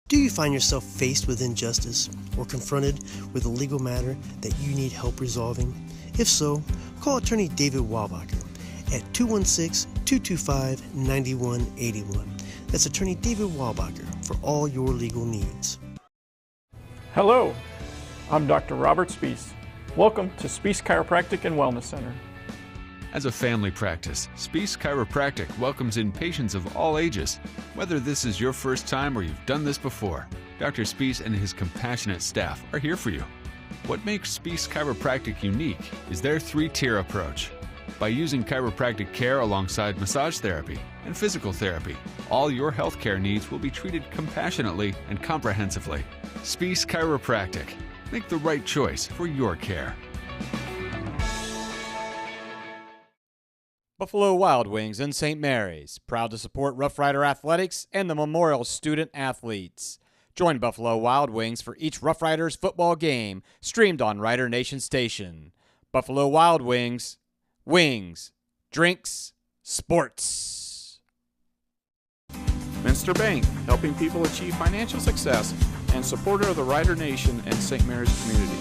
Do you find yourself faced with injustice or confronted with a legal matter that you need help resolving? If so, call attorney David Walbacher at 216-225-9181. That's attorney David Walbacher for all your legal needs. Hello, I'm Dr. Robert Spees. Welcome to Spees Chiropractic and Wellness Center. As a family practice, Spees Chiropractic welcomes in patients of all ages. Whether this is your first time or you've done this before, Dr. Spees and his compassionate staff are here for you. What makes Spees Chiropractic unique is their three-tier approach. By using chiropractic care alongside massage therapy and physical therapy, all your healthcare needs will be treated compassionately and comprehensively. Spees Chiropractic. Make the right choice for your care. Buffalo Wild Wings in St. Mary's, proud to support Rough Rider Athletics and the Memorial Student Athletes. Join Buffalo Wild Wings for each Rough Riders football game, streamed on Rider Nation Station. Buffalo Wild Wings, wings, drinks, sports. Minster Bank, helping people achieve financial success, and supporter of the Rider Nation and St. Mary's community.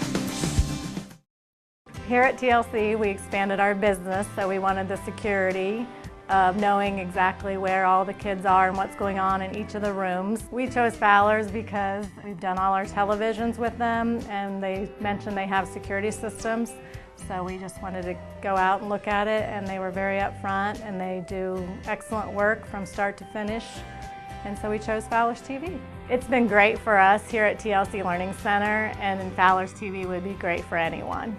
Here at TLC, we expanded our business, so we wanted the security of knowing exactly where all the kids are and what's going on in each of the rooms. We chose Fowler's because we've done all our televisions with them, and they mentioned they have security systems. So we just wanted to go out and look at it, and they were very upfront, and they do excellent work from start to finish. And so we chose Fowler's TV. It's been great for us here at TLC Learning Center, and Fowler's TV would be great for anyone.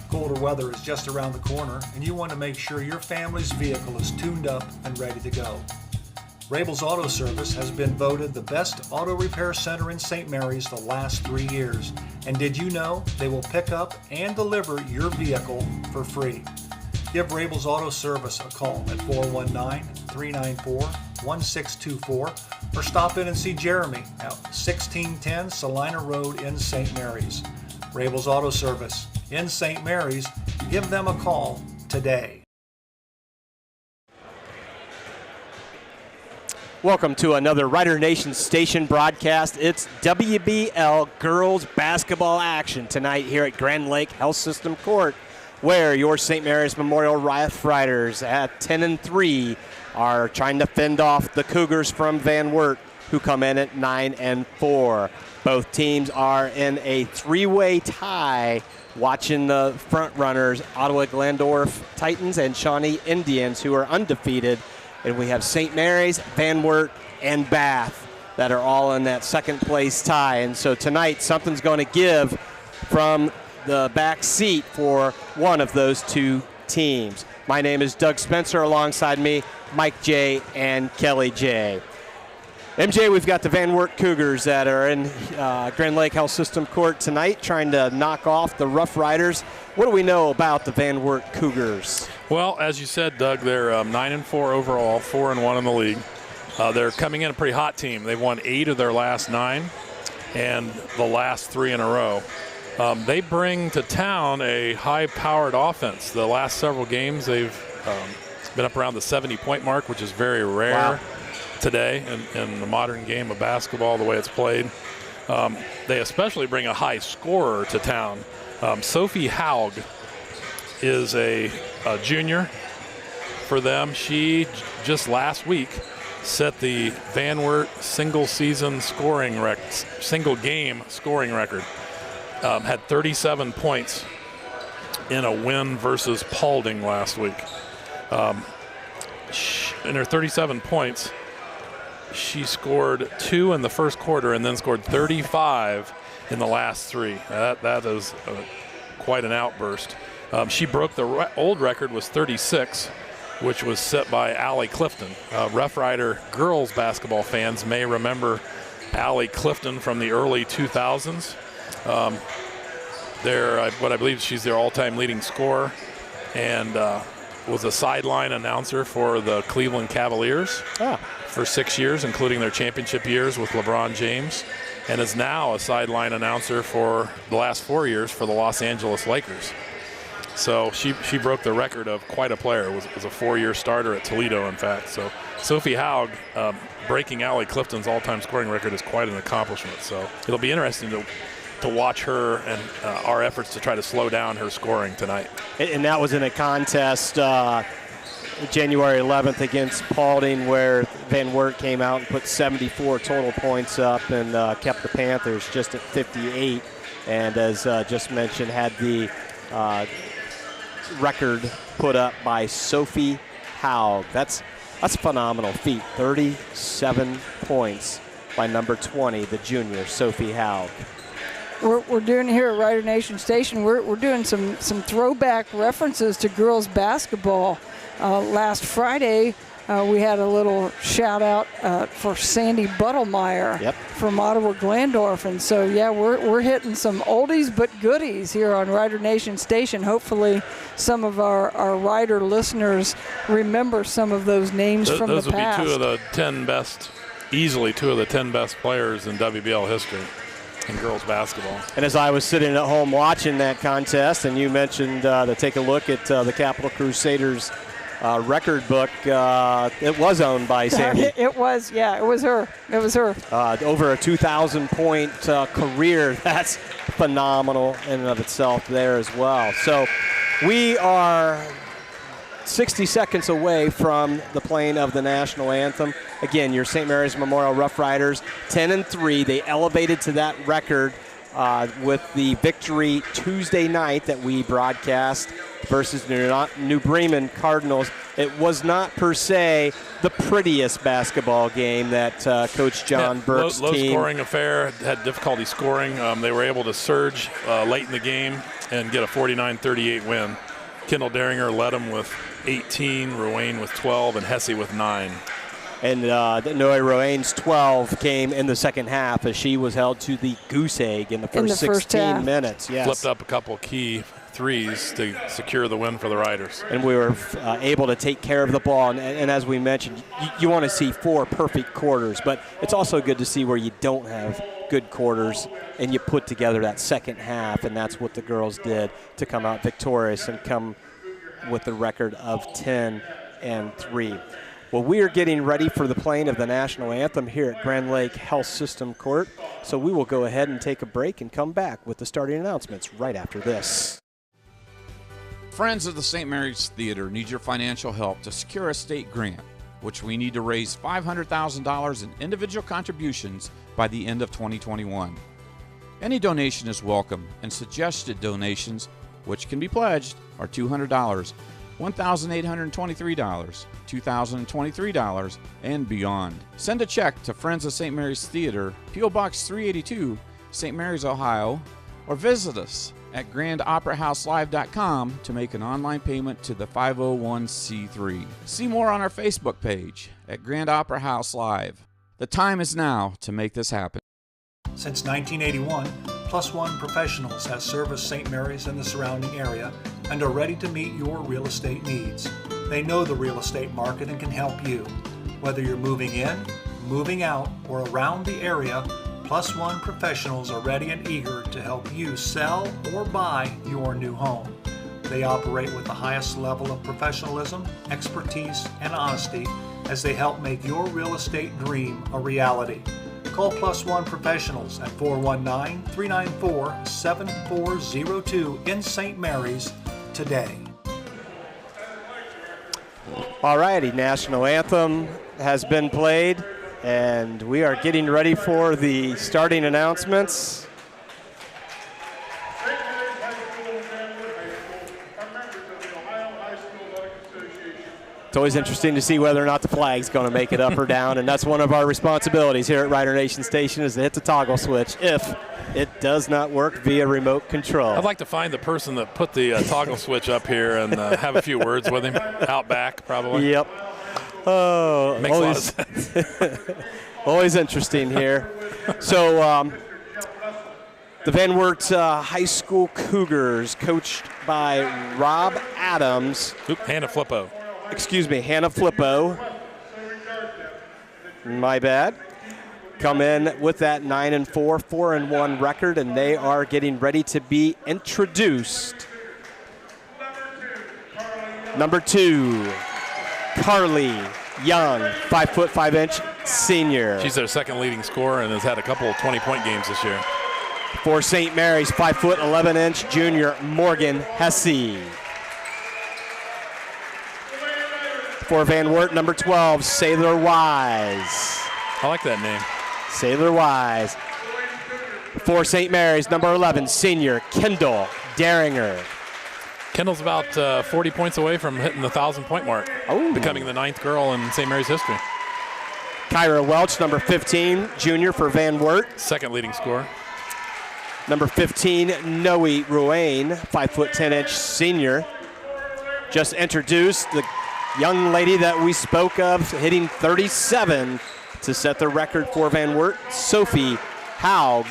Colder weather is just around the corner, and you want to make sure your family's vehicle is tuned up and ready to go. Rabel's Auto Service has been voted the best auto repair center in St. Mary's the last 3 years. And did you know they will pick up and deliver your vehicle for free? Give Rabel's Auto Service a call at 419-394-1624 or stop in and see Jeremy at 1610 Salina Road in St. Mary's. Rabel's Auto Service in St. Mary's. Give them a call today. Welcome to another Rider Nation Station broadcast. It's WBL girls basketball action tonight here at Grand Lake Health System Court, where your St. Mary's Memorial Rough Riders at 10-3 are trying to fend off the Cougars from Van Wert, who come in at 9-4. Both teams are in a three-way tie, watching the front runners, Ottawa Glandorf Titans and Shawnee Indians, who are undefeated. And we have St. Mary's, Van Wert, and Bath that are all in that second place tie. And so tonight, something's going to give from the back seat for one of those two teams. My name is Doug Spencer. Alongside me, Mike J. and Kelly J. MJ, we've got the Van Wert Cougars that are in Grand Lake Health System Court tonight, trying to knock off the Rough Riders. What do we know about the Van Wert Cougars? Well, as you said, Doug, they're 9-4 overall, 4-1 in the league. They're coming in a pretty hot team. They've won 8 of their last 9 and the last 3 in a row. They bring to town a high-powered offense. The last several games, they've been up around the 70-point mark, which is very rare today in the modern game of basketball, the way it's played. They especially bring a high scorer to town. Sophie Haug is a junior for them. She just last week set the Van Wert single game scoring record. Had 37 points in a win versus Paulding last week. In her 37 points, she scored 2 in the first quarter and then scored 35 in the last 3. That is quite an outburst. She broke the old record, was 36, which was set by Allie Clifton. Rough Rider girls basketball fans may remember Allie Clifton from the early 2000s. What I believe she's their all-time leading scorer, and was a sideline announcer for the Cleveland Cavaliers for 6 years, including their championship years with LeBron James, and is now a sideline announcer for the last 4 years for the Los Angeles Lakers. So she broke the record of quite a player. Was a 4-year starter at Toledo, in fact. So Sophie Haug breaking Allie Clifton's all-time scoring record is quite an accomplishment. So it'll be interesting to watch her and our efforts to try to slow down her scoring tonight. And that was in a contest January 11th against Paulding, where Van Wert came out and put 74 total points up and kept the Panthers just at 58. And as just mentioned, had the record put up by Sophie Haug. That's a phenomenal feat. 37 points by number 20, the junior, Sophie Haug. We're doing here at Rider Nation Station, we're doing some throwback references to girls basketball. Last Friday, we had a little shout out for Sandy Buttlemeyer from Ottawa Glandorf. And so, yeah, we're hitting some oldies but goodies here on Rider Nation Station. Hopefully some of our Rider listeners remember some of those names from the past. Those would be easily two of the 10 best players in WBL history in girls basketball. And as I was sitting at home watching that contest, and you mentioned to take a look at the Capital Crusaders record book, it was owned by Sandy. It was her. Over a 2,000-point career. That's phenomenal in and of itself there as well. So we are 60 seconds away from the playing of the national anthem. Again, your St. Mary's Memorial Rough Riders, 10-3. They elevated to that record with the victory Tuesday night that we broadcast versus New Bremen Cardinals. It was not per se the prettiest basketball game that Coach John Burke's low team. Low-scoring affair, had difficulty scoring. They were able to surge late in the game and get a 49-38 win. Kendall Daringer led them with 18, Rowan with 12, and Hesse with 9. And Noe Rowan's 12 came in the second half as she was held to the goose egg in the first 16 minutes. Yes. Flipped up a couple key threes to secure the win for the Riders. And we were able to take care of the ball. And as we mentioned, you want to see 4 perfect quarters, but it's also good to see where you don't have good quarters and you put together that second half, and that's what the girls did to come out victorious and come with the record of 10-3. Well, we are getting ready for the playing of the national anthem here at Grand Lake Health System Court, so we will go ahead and take a break and come back with the starting announcements right after this. Friends of the St. Mary's Theater need your financial help to secure a state grant, which we need to raise $500,000 in individual contributions by the end of 2021. Any donation is welcome, and suggested donations, which can be pledged, are $200, $1,823, $2,023, and beyond. Send a check to Friends of St. Mary's Theater, P.O. Box 382, St. Mary's, Ohio, or visit us at grandoperahouselive.com to make an online payment to the 501c3. See more on our Facebook page at Grand Opera House Live. The time is now to make this happen. Since 1981, Plus One Professionals has serviced St. Mary's and the surrounding area and are ready to meet your real estate needs. They know the real estate market and can help you. Whether you're moving in, moving out, or around the area, Plus One Professionals are ready and eager to help you sell or buy your new home. They operate with the highest level of professionalism, expertise, and honesty as they help make your real estate dream a reality. Call Plus One Professionals at 419-394-7402 in St. Mary's today. All righty, national anthem has been played, and we are getting ready for the starting announcements. It's always interesting to see whether or not the flag's going to make it up or down, and that's one of our responsibilities here at Rider Nation Station, is to hit the toggle switch if it does not work via remote control. I'd like to find the person that put the toggle switch up here and have a few words with him. Out back, probably. Yep. Oh, makes always, a lot of sense. Always interesting here. So the Van Wert High School Cougars, coached by Rob Adams. Hannah Flippo. Excuse me, Hannah Flippo. My bad. Come in with that 9-4, 4-1 record, and they are getting ready to be introduced Number 2, Carly Young, 5'5" senior. She's their second leading scorer and has had a couple of 20-point games this year. For St. Mary's, 5'11" junior Morgan Hesse. For Van Wert, number 12, Sailor Wise. I like that name. Sailor Wise. For St. Mary's, number 11, senior Kendall Daringer. Kendall's about 40 points away from hitting the 1,000-point mark, becoming the 9th girl in St. Mary's history. Kyra Welch, number 15, junior for Van Wert. Second leading scorer. Number 15, Noe Ruane, 5'10" senior. Just introduced the young lady that we spoke of, hitting 37 to set the record for Van Wert, Sophie Haug.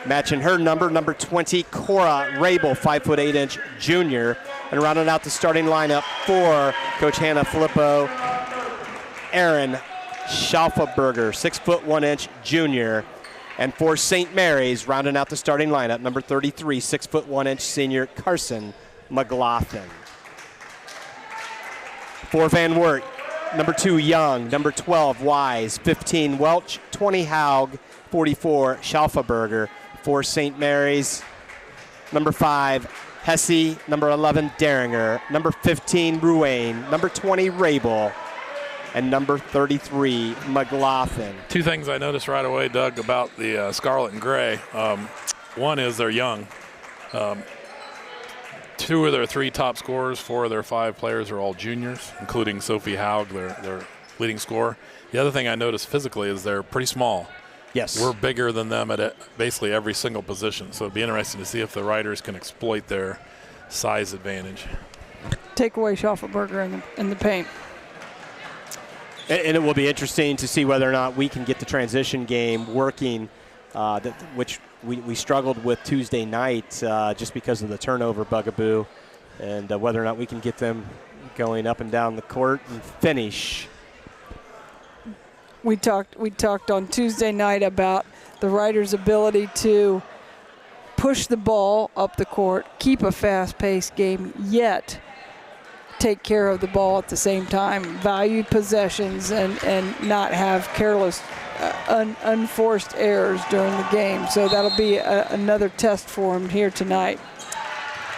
Matching her number 20, Cora Rabel, 5'8" junior. And rounding out the starting lineup for Coach Hannah Filippo, Aaron Schaufelberger, 6'1" junior. And for St. Mary's, rounding out the starting lineup, number 33, 6'1" senior Carson McLaughlin. For Van Wert, number 2, Young, number 12, Wise, 15, Welch, 20, Haug, 44, Schaufelberger. For St. Mary's, number 5, Hesse, number 11, Daringer, number 15, Ruane, number 20, Rabel, and number 33, McLaughlin. Two things I noticed right away, Doug, about the Scarlet and Gray. One is they're young. 2 of their 3 top scorers, 4 of their 5 players are all juniors, including Sophie Haug, their leading scorer. The other thing I noticed physically is they're pretty small. Yes. We're bigger than them at basically every single position, so it'd be interesting to see if the Riders can exploit their size advantage. Take away Schaufelberger in the paint. And it will be interesting to see whether or not we can get the transition game working, which we struggled with Tuesday night just because of the turnover bugaboo, and whether or not we can get them going up and down the court and finish. We talked on Tuesday night about the Riders' ability to push the ball up the court, keep a fast-paced game, yet take care of the ball at the same time, valued possessions, and not have careless, unforced errors during the game. So that'll be another test for him here tonight.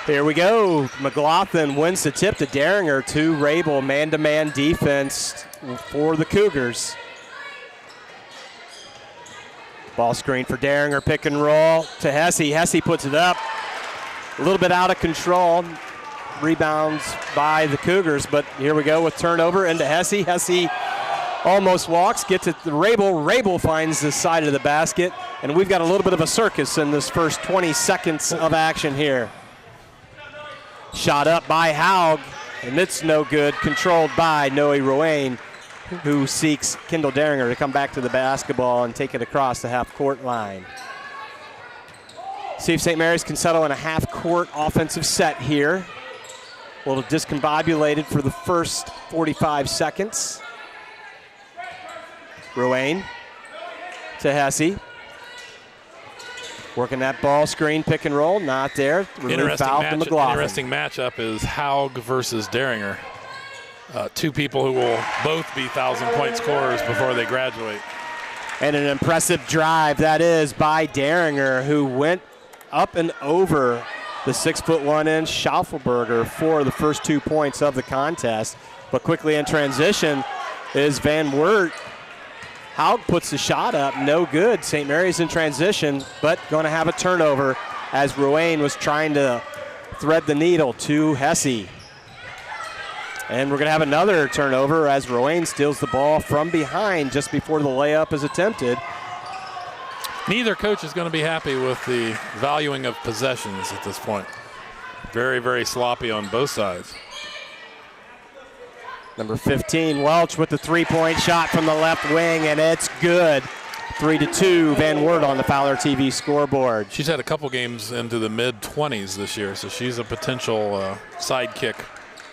Here we go. McLaughlin wins the tip to Daringer, to Rabel, man-to-man defense for the Cougars. Ball screen for Daringer, pick and roll to Hesse. Hesse puts it up. A little bit out of control. Rebounds by the Cougars, but here we go with turnover into Hesse. Hesse almost walks, gets it to Rabel. Rabel finds the side of the basket, and we've got a little bit of a circus in this first 20 seconds of action here. Shot up by Haug, and it's no good. Controlled by Noe Ruane, who seeks Kendall Daringer to come back to the basketball and take it across the half-court line. See if St. Mary's can settle in a half-court offensive set here. A little discombobulated for the first 45 seconds. Ruane to Hesse. Working that ball screen, pick and roll, not there. Interesting matchup is Haug versus Daringer. 2 people who will both be 1,000-point scorers before they graduate. And an impressive drive that is by Daringer, who went up and over the 6'1" Schaufelberger for the first 2 points of the contest. But quickly in transition is Van Wert. Haug puts the shot up, no good. St. Mary's in transition, but going to have a turnover as Ruane was trying to thread the needle to Hesse. And we're going to have another turnover as Ruane steals the ball from behind just before the layup is attempted. Neither coach is going to be happy with the valuing of possessions at this point. Very, very sloppy on both sides. Number 15, Welch with the three-point shot from the left wing, and it's good. 3-2, Van Wert on the Fowler TV scoreboard. She's had a couple games into the mid-20s this year, so she's a potential sidekick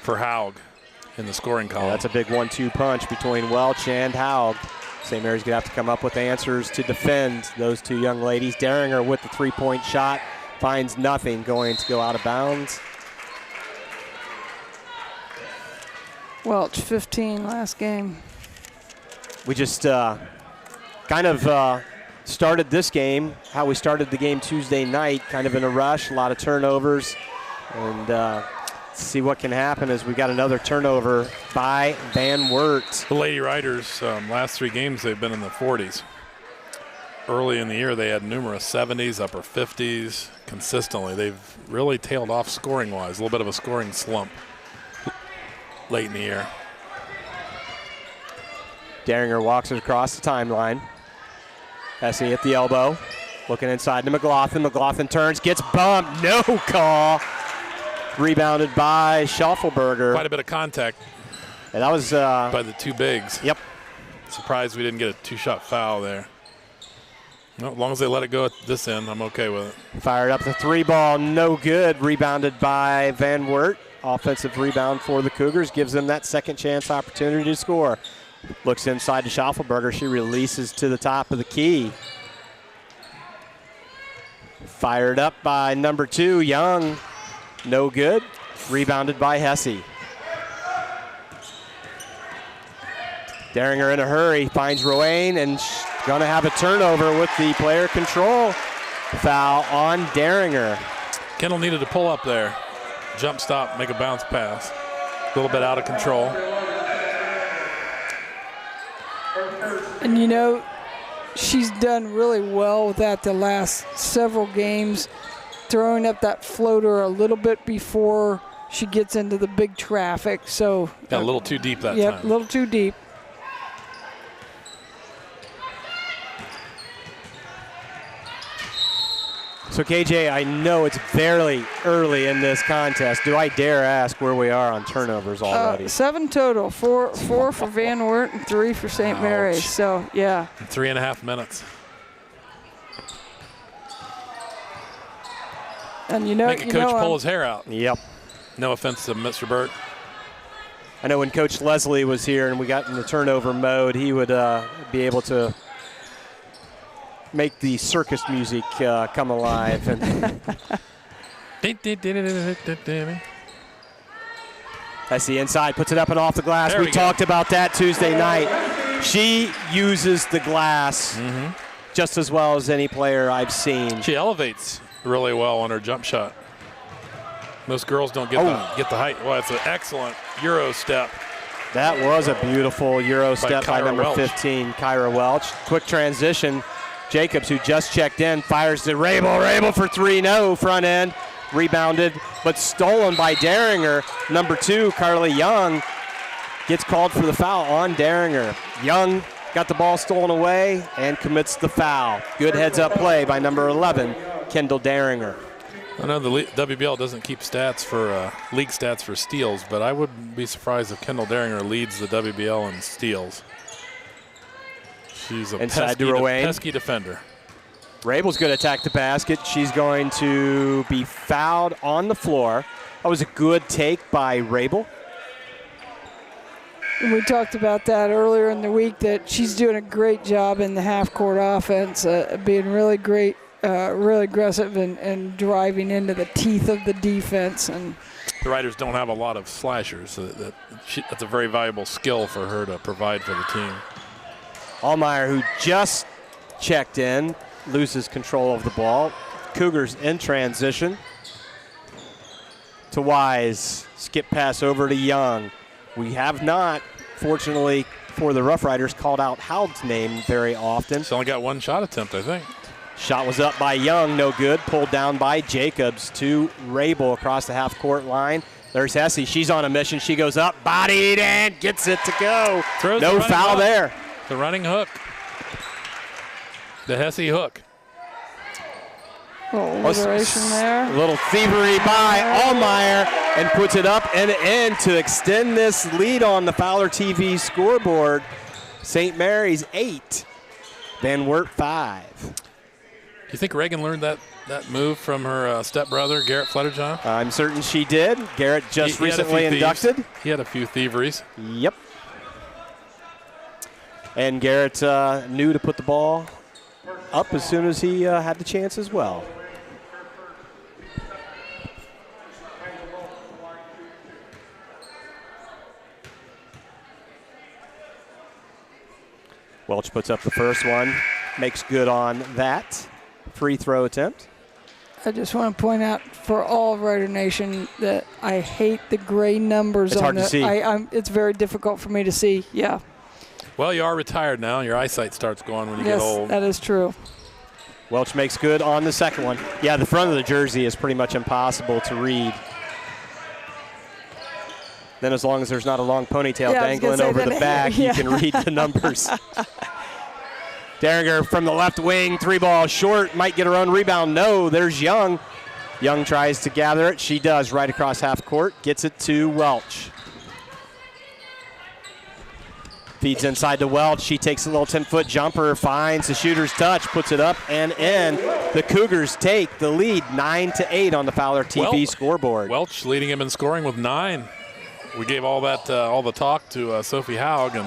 for Haug in the scoring column. Yeah, that's a big 1-2 punch between Welch and Haug. St. Mary's going to have to come up with answers to defend those 2 young ladies. Daringer with the three-point shot finds nothing, going to go out of bounds. Welch, 15 last game. We just kind of started this game, how we started the game Tuesday night, kind of in a rush, a lot of turnovers. And see what can happen as we got another turnover by Van Wert. The Lady Riders, last 3 games, they've been in the 40s. Early in the year, they had numerous 70s, upper 50s consistently. They've really tailed off scoring-wise, a little bit of a scoring slump late in the year. Daringer walks it across the timeline. Hesse at the elbow, looking inside to McLaughlin. McLaughlin turns, gets bumped, no call. Rebounded by Schaufelberger. Quite a bit of contact. And that was by the 2 bigs. Yep. Surprised we didn't get a 2-shot foul there. Well, as long as they let it go at this end, I'm okay with it. Fired up the 3 ball, no good. Rebounded by Van Wert. Offensive rebound for the Cougars, gives them that second chance opportunity to score. Looks inside to Schaufelberger. She releases to the top of the key. Fired up by number 2, Young. No good. Rebounded by Hesse. Daringer in a hurry, finds Rowan, and going to have a turnover with the player control foul on Daringer. Kendall needed to pull up there. Jump stop, make a bounce pass. A little bit out of control. And you know, she's done really well with that the last several games, throwing up that floater a little bit before she gets into the big traffic. So got a little too deep that time. Yep, a little too deep. So KJ, I know it's fairly early in this contest. Do I dare ask where we are on turnovers already? 7 total, four for Van Wert and 3 for St. Mary's. So yeah. 3.5 minutes. And you know, make a coach pull his hair out. Yep. No offense to Mr. Burt. I know when Coach Leslie was here and we got in the turnover mode, he would be able to make the circus music come alive. And that's the inside, puts it up and off the glass. We talked about that Tuesday night. She uses the glass just as well as any player I've seen. She elevates really well on her jump shot. Most girls don't get the height. Well, it's an excellent Euro step. That was a beautiful Euro step by number Welch. 15, Kyra Welch. Quick transition. Jacobs, who just checked in, fires to Rabel. Rabel for 3, no, front end. Rebounded, but stolen by Daringer. Number 2, Carly Young, gets called for the foul on Daringer. Young got the ball stolen away and commits the foul. Good heads-up play by number 11, Kendall Daringer. I know the WBL doesn't keep stats for league stats for steals, but I wouldn't be surprised if Kendall Daringer leads the WBL in steals. She's a pesky defender. Rabel's going to attack the basket. She's going to be fouled on the floor. That was a good take by Rabel. And we talked about that earlier in the week, that she's doing a great job in the half-court offense, being really great, really aggressive and driving into the teeth of the defense. And the Riders don't have a lot of slashers. So that's a very valuable skill for her to provide for the team. Allmeyer, who just checked in, loses control of the ball. Cougars in transition to Wise. Skip pass over to Young. We have not, fortunately for the Rough Riders, called out Howard's name very often. She's only got 1 shot attempt, I think. Shot was up by Young, no good. Pulled down by Jacobs to Rabel across the half-court line. There's Hesse. She's on a mission. She goes up, bodied, and gets it to go. Throws no foul hook. there. The running hook. The Hesse hook. little liberation there. A little thievery by Allmeyer, and puts it up and in to extend this lead on the Fowler TV scoreboard. St. Mary's 8, Van Wert 5. Do you think Reagan learned that move from her stepbrother, Garrett Flutterjohn? I'm certain she did. Garrett just recently inducted. He had a few thieveries. Yep. And Garrett knew to put the ball up as soon as he had the chance as well. Welch puts up the first one, makes good on that free throw attempt. I just want to point out for all of Rider Nation that I hate the gray numbers. It's hard to see. It's very difficult for me to see. Yeah. Well, you are retired now. Your eyesight starts going when you get old. Yes, that is true. Welch makes good on the second one. Yeah, the front of the jersey is pretty much impossible to read. Then as long as there's not a long ponytail dangling over the back, you can read the numbers. Derringer from the left wing, 3-ball short, might get her own rebound. No, there's Young. Young tries to gather it. She does right across half court, gets it to Welch. Feeds inside to Welch. She takes a little 10-foot jumper, finds the shooter's touch, puts it up and in. The Cougars take the lead 9-8 on the Fowler TV scoreboard. Welch leading him in scoring with 9. We gave all the talk to Sophie Haug, and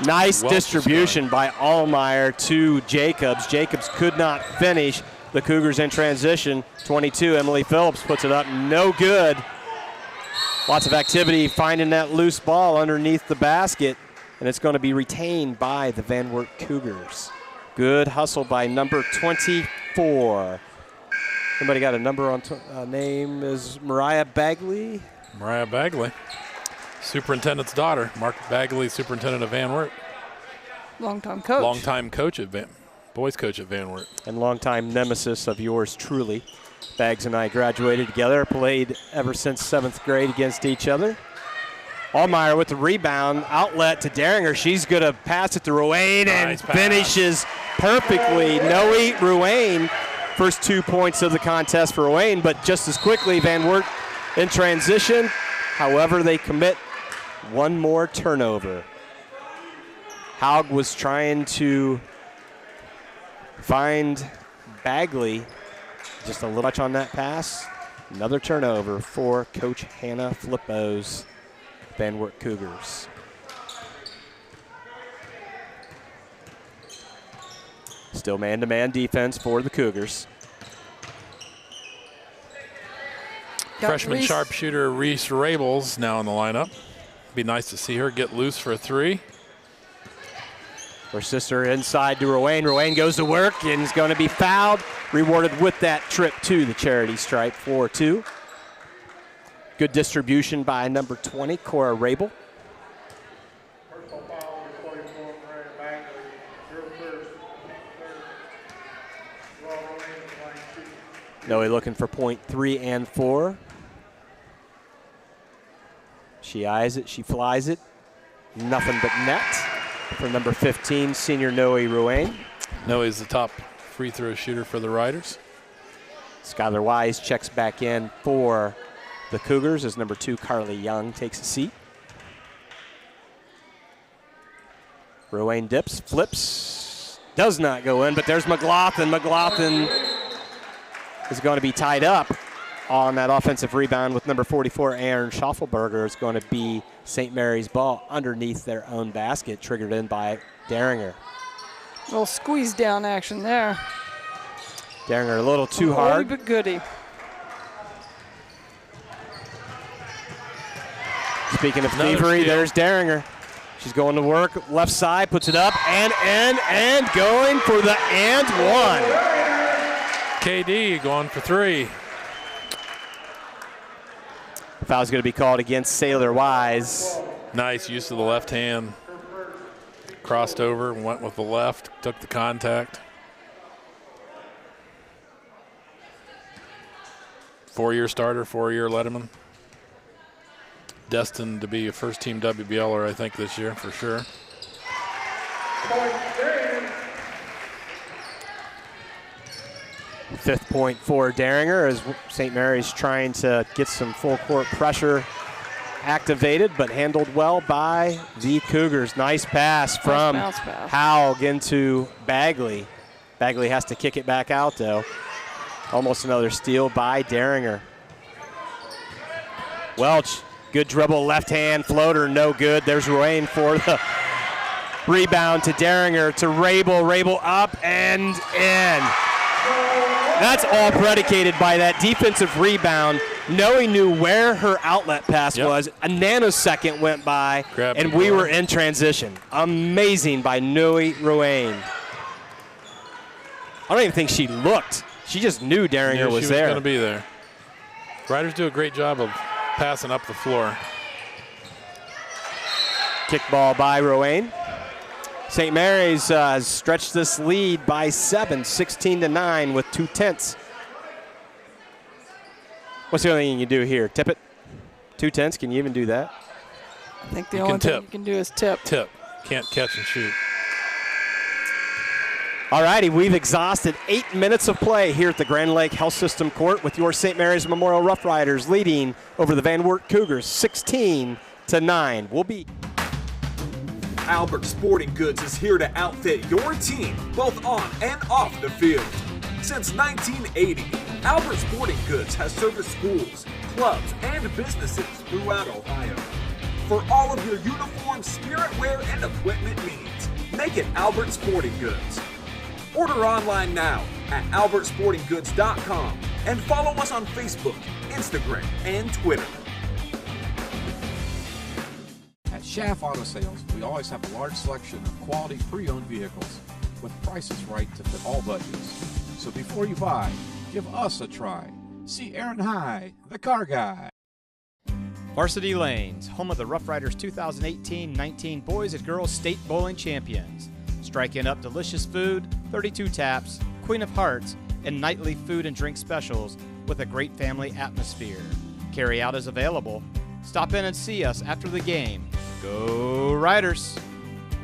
nice distribution by Allmeyer to Jacobs. Jacobs could not finish. The Cougars in transition. 22, Emily Phillips puts it up. No good. Lots of activity finding that loose ball underneath the basket, and it's going to be retained by the Van Wert Cougars. Good hustle by number 24. Somebody got a number on name is Mariah Bagley. Mariah Bagley, superintendent's daughter. Mark Bagley, superintendent of Van Wert. Longtime coach. Longtime coach at boys coach at Van Wert. And longtime nemesis of yours truly. Bags and I graduated together, played ever since 7th grade against each other. Allmeyer with the rebound, outlet to Derringer. She's going to pass it to Ruane and finishes perfectly. Noe Ruane. First 2 points of the contest for Ruane, but just as quickly, Van Wert in transition. However, they commit one more turnover. Haug was trying to find Bagley. Just a little touch on that pass. Another turnover for Coach Hannah Flippo's Van Wert Cougars. Still man-to-man defense for the Cougars. Freshman sharpshooter Reese Rabels now in the lineup. Be nice to see her get loose for a 3. Her sister inside to Ruane. Ruane goes to work and is going to be fouled. Rewarded with that trip to the charity stripe for 2. Good distribution by number 20, Cora Rabel. Noe looking for point 3 and 4. She eyes it, she flies it. Nothing but net for number 15, senior Noe Ruane. Noe is the top free throw shooter for the Riders. Skylar Wise checks back in for the Cougars as number 2, Carly Young, takes a seat. Ruane dips, flips, does not go in, but there's McLaughlin. McLaughlin is going to be tied up on that offensive rebound with number 44, Aaron Schaffelberger. Is going to be St. Mary's ball underneath their own basket, triggered in by Derringer. A little squeeze down action there. Derringer a little too hard. But goody. Speaking of thievery, there's Derringer. She's going to work, left side, puts it up, and going for the and one. KD going for 3. Foul's going to be called against Sailor Wise. Nice use of the left hand. Crossed over, went with the left, took the contact. 4-year starter, 4-year Letterman. Destined to be a first-team WBLer, I think, this year for sure. Fifth point for Derringer as St. Mary's trying to get some full-court pressure activated, but handled well by the Cougars. Nice pass from Haug into Bagley. Bagley has to kick it back out, though. Almost another steal by Derringer. Welch, good dribble, left hand floater, no good. There's Ruane for the rebound to Derringer, to Rabel. Rabel up and in. That's all predicated by that defensive rebound. Noe knew where her outlet pass was. A nanosecond went by, and we were in transition. Amazing by Noe Ruane. I don't even think she looked. She just knew Daringer was there. She was going to be there. Riders do a great job of passing up the floor. Kick ball by Ruane. St. Mary's has stretched this lead by 7, 16-9 with 2/10. What's the only thing you can do here? Tip it? 2/10? Can you even do that? I think the only thing you can do is tip. Tip. Can't catch and shoot. All righty, we've exhausted 8 minutes of play here at the Grand Lake Health System Court with your St. Mary's Memorial Rough Riders leading over the Van Wert Cougars 16-9. We'll be... Albert Sporting Goods is here to outfit your team, both on and off the field. Since 1980, Albert Sporting Goods has serviced schools, clubs, and businesses throughout Ohio. For all of your uniform, spirit wear, and equipment needs, make it Albert Sporting Goods. Order online now at albertsportinggoods.com and follow us on Facebook, Instagram, and Twitter. At Schaff Auto Sales, we always have a large selection of quality pre-owned vehicles with prices right to fit all budgets. So before you buy, give us a try. See Aaron High, the car guy. Varsity Lanes, home of the Rough Riders 2018-19 Boys and Girls State Bowling Champions. Striking up delicious food, 32 taps, Queen of Hearts, and nightly food and drink specials with a great family atmosphere. Carry out is available. Stop in and see us after the game. Go Riders!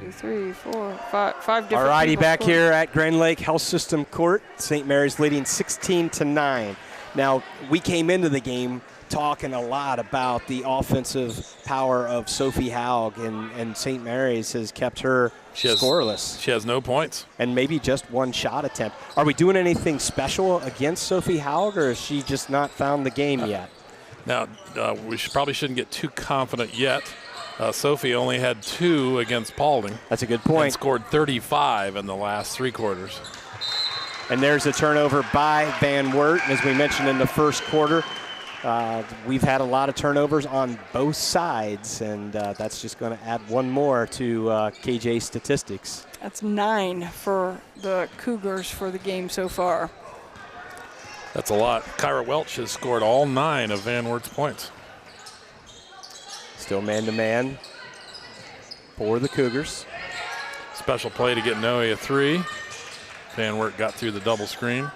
2, 3, 4, 5 different. All righty, back here at Grand Lake Health System Court, St. Mary's leading 16-9. Now, we came into the game talking a lot about the offensive power of Sophie Haug, and St. Mary's has kept her scoreless. She has no points. And maybe just one shot attempt. Are we doing anything special against Sophie Haug, or has she just not found the game yet? Now, we probably shouldn't get too confident yet. Sophie only had 2 against Paulding. That's a good point. And scored 35 in the last 3 quarters. And there's a turnover by Van Wert. As we mentioned in the first quarter, we've had a lot of turnovers on both sides, and that's just going to add one more to KJ statistics. That's 9 for the Cougars for the game so far. That's a lot. Kyra Welch has scored all 9 of Van Wert's points. Still man-to-man for the Cougars. Special play to get Noe a 3. Van Wert got through the double screen.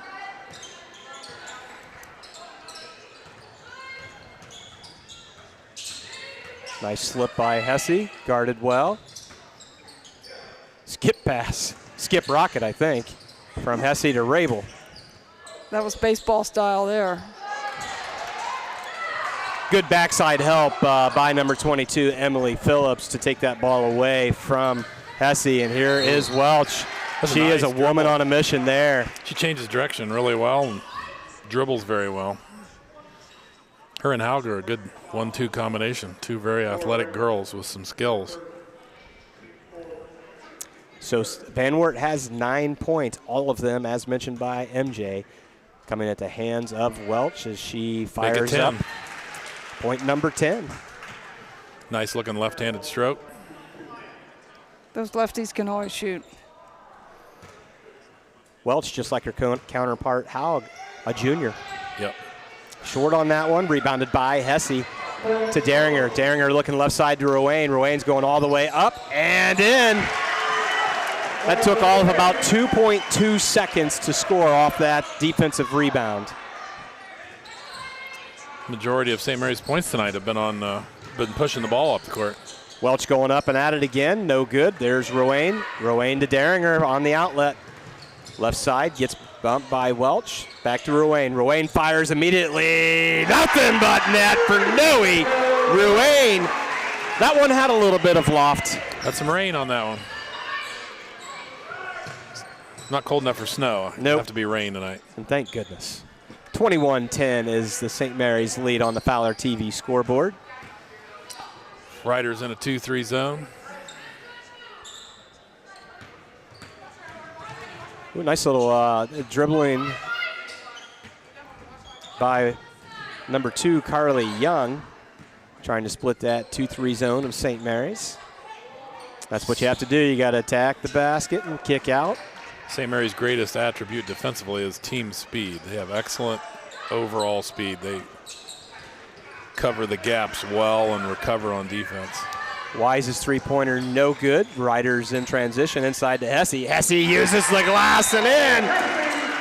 Nice slip by Hesse, guarded well. Skip pass, skip rocket, I think, from Hesse to Rabel. That was baseball style there. Good backside help by number 22, Emily Phillips, to take that ball away from Hesse. And here is Welch. She is a woman on a mission there. She changes direction really well and dribbles very well. Her and Haug are a good 1-2 combination. 2 very athletic girls with some skills. So Van Wert has 9 points, all of them, as mentioned by MJ, coming at the hands of Welch as she fires up. Point number 10. Nice looking left-handed stroke. Those lefties can always shoot. Welch, just like her counterpart Haug, a junior. Yep. Short on that one, rebounded by Hesse to Daringer. Daringer looking left side to Ruane. Ruane's going all the way up and in. That took all of about 2.2 seconds to score off that defensive rebound. Majority of St. Mary's points tonight have been pushing the ball up the court. Welch going up and at it again, no good. There's Ruane. Ruane to Daringer on the outlet. Left side gets bumped by Welch. Back to Ruane. Ruane fires immediately. Nothing but net for Noe. Ruane. That one had a little bit of loft. Had some rain on that one. Not cold enough for snow. Nope. Have to be rain tonight. And thank goodness. 21-10 is the St. Mary's lead on the Fowler TV scoreboard. Riders in a 2-3 zone. Ooh, nice little dribbling by number 2, Carly Young, trying to split that 2-3 zone of St. Mary's. That's what you have to do. You got to attack the basket and kick out. St. Mary's greatest attribute defensively is team speed. They have excellent overall speed. They cover the gaps well and recover on defense. Wise's three-pointer no good. Riders in transition inside to Hesse. Hesse uses the glass and in.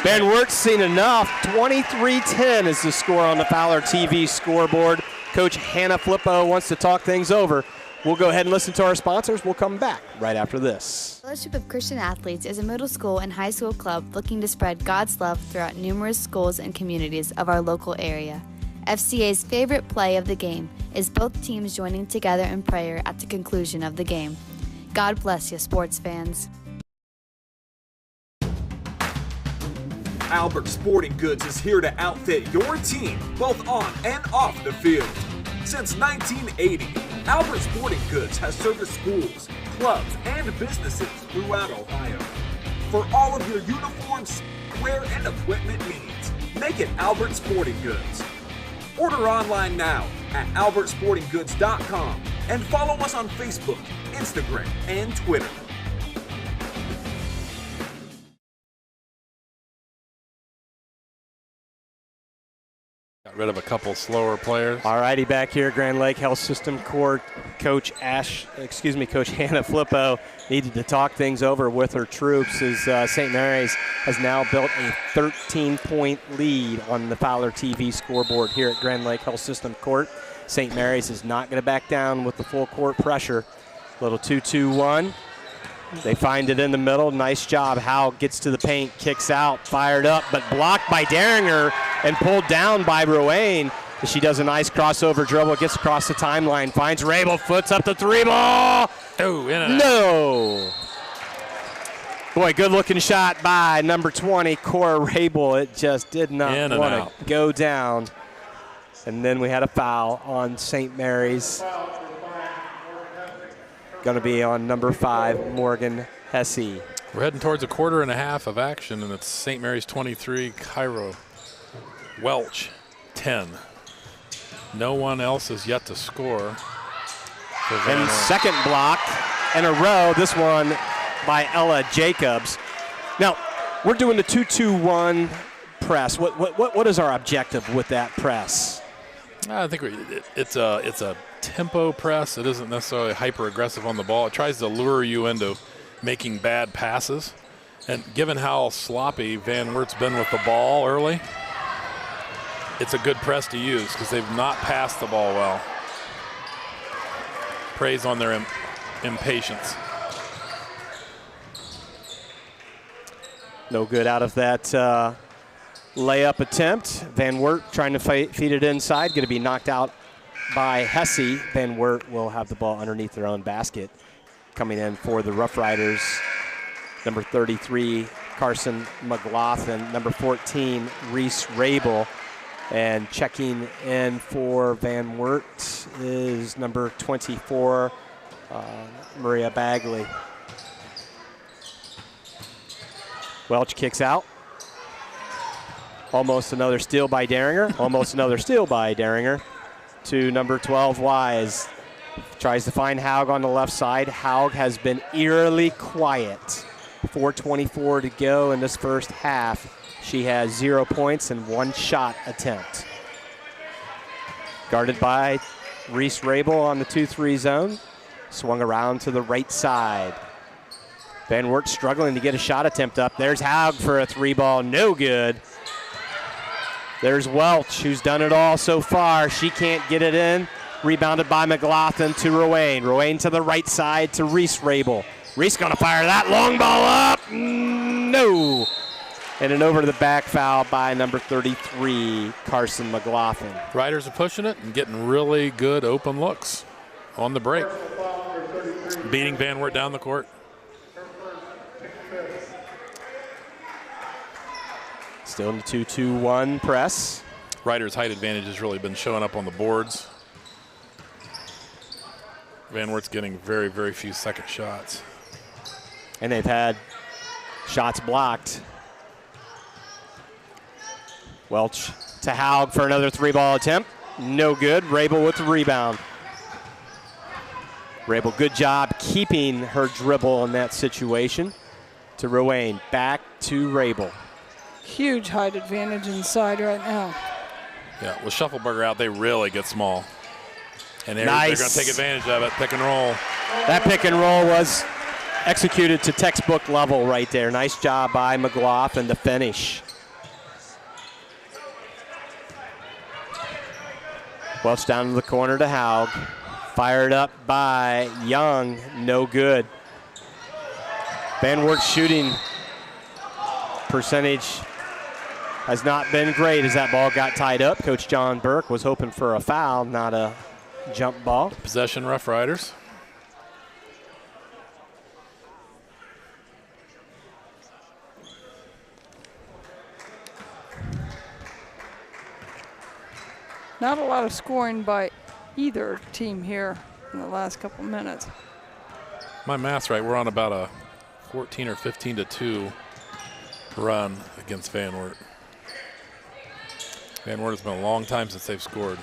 Van Wert's seen enough. 23-10 is the score on the Fowler TV scoreboard. Coach Hannah Flippo wants to talk things over. We'll go ahead and listen to our sponsors. We'll come back right after this. Fellowship of Christian Athletes is a middle school and high school club looking to spread God's love throughout numerous schools and communities of our local area. FCA's favorite play of the game is both teams joining together in prayer at the conclusion of the game. God bless you, sports fans. Albert Sporting Goods is here to outfit your team, both on and off the field. Since 1980, Albert Sporting Goods has serviced schools, clubs, and businesses throughout Ohio. For all of your uniforms, wear, and equipment needs, make it Albert Sporting Goods. Order online now at albertsportinggoods.com and follow us on Facebook, Instagram, and Twitter. Got rid of a couple slower players. All righty, back here, Grand Lake Health System Court. Coach Hannah Flippo needed to talk things over with her troops as St. Mary's has now built a 13-point lead on the Fowler TV scoreboard here at Grand Lake Health System Court. St. Mary's is not going to back down with the full court pressure. Little 2-2-1. They find it in the middle. Nice job. Howe gets to the paint, kicks out, fired up, but blocked by Deringer and pulled down by Ruane. She does a nice crossover dribble, gets across the timeline, finds Rabel, foots up the three ball. Oh, in and out. No. Boy, good looking shot by number 20, Cora Rabel. It just did not want to go down. And then we had a foul on St. Mary's. Going to be on number 5, Morgan Hesse. We're heading towards a quarter and a half of action, and it's St. Mary's 23, Cairo Welch 10. No one else is yet to score. And second block in a row, this one by Ella Jacobs. Now, we're doing the 2-2-1 press. What is our objective with that press? I think it's a tempo press. It isn't necessarily hyper aggressive on the ball. It tries to lure you into making bad passes. And given how sloppy Van Wert's been with the ball early, it's a good press to use because they've not passed the ball well. Praise on their impatience. No good out of that layup attempt. Van Wert trying to feed it inside, going to be knocked out by Hesse. Van Wert will have the ball underneath their own basket. Coming in for the Rough Riders, number 33, Carson McLaughlin, number 14, Reese Rabel. And checking in for Van Wert is number 24, Maria Bagley. Welch kicks out. Almost another steal by Deringer. Almost another steal by Deringer. To number 12, Wise. Tries to find Haug on the left side. Haug has been eerily quiet. 4:24 to go in this first half. She has 0 points and 1 shot attempt. Guarded by Reese Rabel on the 2-3 zone. Swung around to the right side. Van Wert struggling to get a shot attempt up. There's Haug for a 3-ball, no good. There's Welch, who's done it all so far. She can't get it in. Rebounded by McLaughlin to Ruane. Ruane to the right side to Reese Rabel. Reese gonna fire that long ball up. No. And an over to the back foul by number 33, Carson McLaughlin. Riders are pushing it and getting really good open looks on the break. Beating Van Wert down the court. Still in the 2-2-1 press. Riders' height advantage has really been showing up on the boards. Van Wert's getting very, very few second shots. And they've had shots blocked. Welch to Haug for another 3-ball attempt. No good. Rabel with the rebound. Rabel, good job keeping her dribble in that situation. To Rowan, back to Rabel. Huge height advantage inside right now. Yeah, with Shuffleberger out, they really get small. And they're Nice. going to take advantage of it. Pick and roll. That pick and roll was executed to textbook level right there. Nice job by McLaughlin to finish. Welch down to the corner to Haug. Fired up by Young. No good. Van Wert's shooting percentage has not been great as that ball got tied up. Coach John Burke was hoping for a foul, not a jump ball. Possession, Rough Riders. Not a lot of scoring by either team here in the last couple minutes. My math's right. We're on about a 14 or 15-2 run against Van Wert. Van Wert has been a long time since they've scored.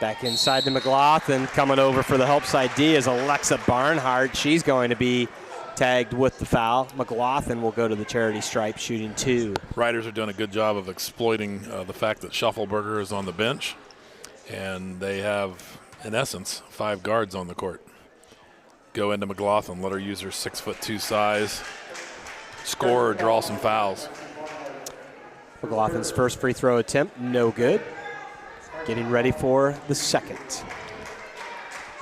Back inside to McLaughlin. Coming over for the help side D is Alexa Barnhart. She's going to be tagged with the foul. McLaughlin will go to the charity stripe, shooting 2. Riders are doing a good job of exploiting the fact that Shuffleberger is on the bench, and they have, in essence, 5 guards on the court. Go into McLaughlin, let her use her 6'2" size, score or draw some fouls. McLaughlin's first free throw attempt, no good. Getting ready for the second.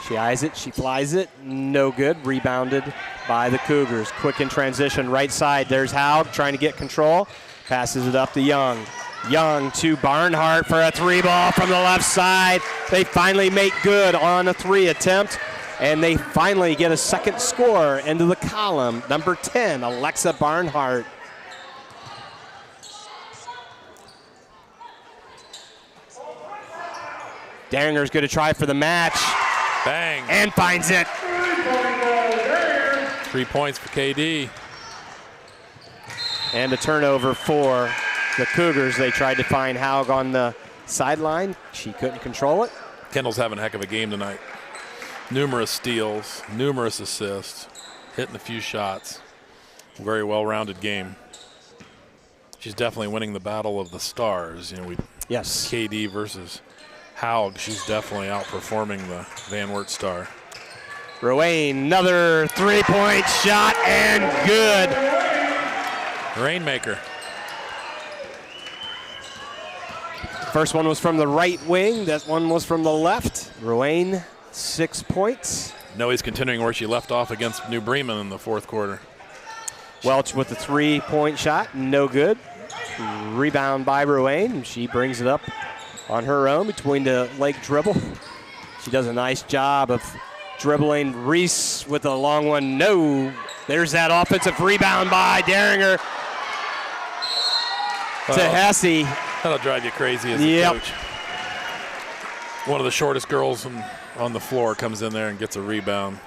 She eyes it, she flies it, no good. Rebounded by the Cougars. Quick in transition, right side. There's Haug trying to get control. Passes it up to Young. Young to Barnhart for a 3-ball from the left side. They finally make good on a 3 attempt, and they finally get a second score into the column. Number 10, Alexa Barnhart. Daringer's going to try for the match. Bang. And finds it. 3 points for KD. And a turnover for the Cougars. They tried to find Haug on the sideline. She couldn't control it. Kendall's having a heck of a game tonight. Numerous steals, numerous assists, hitting a few shots. Very well-rounded game. She's definitely winning the battle of the stars. You know, yes. KD versus Haug. She's definitely outperforming the Van Wert star. Rowan, another 3-point shot and good. Rainmaker. First one was from the right wing. That one was from the left. Rowan, 6 points. Noe's continuing where she left off against New Bremen in the fourth quarter. Welch with the 3-point shot, no good. Rebound by Rowan. She brings it up on her own between the leg dribble. She does a nice job of dribbling. Reese with a long one, no. There's that offensive rebound by Daringer to Hesse. That'll drive you crazy as a coach. One of the shortest girls on the floor comes in there and gets a rebound.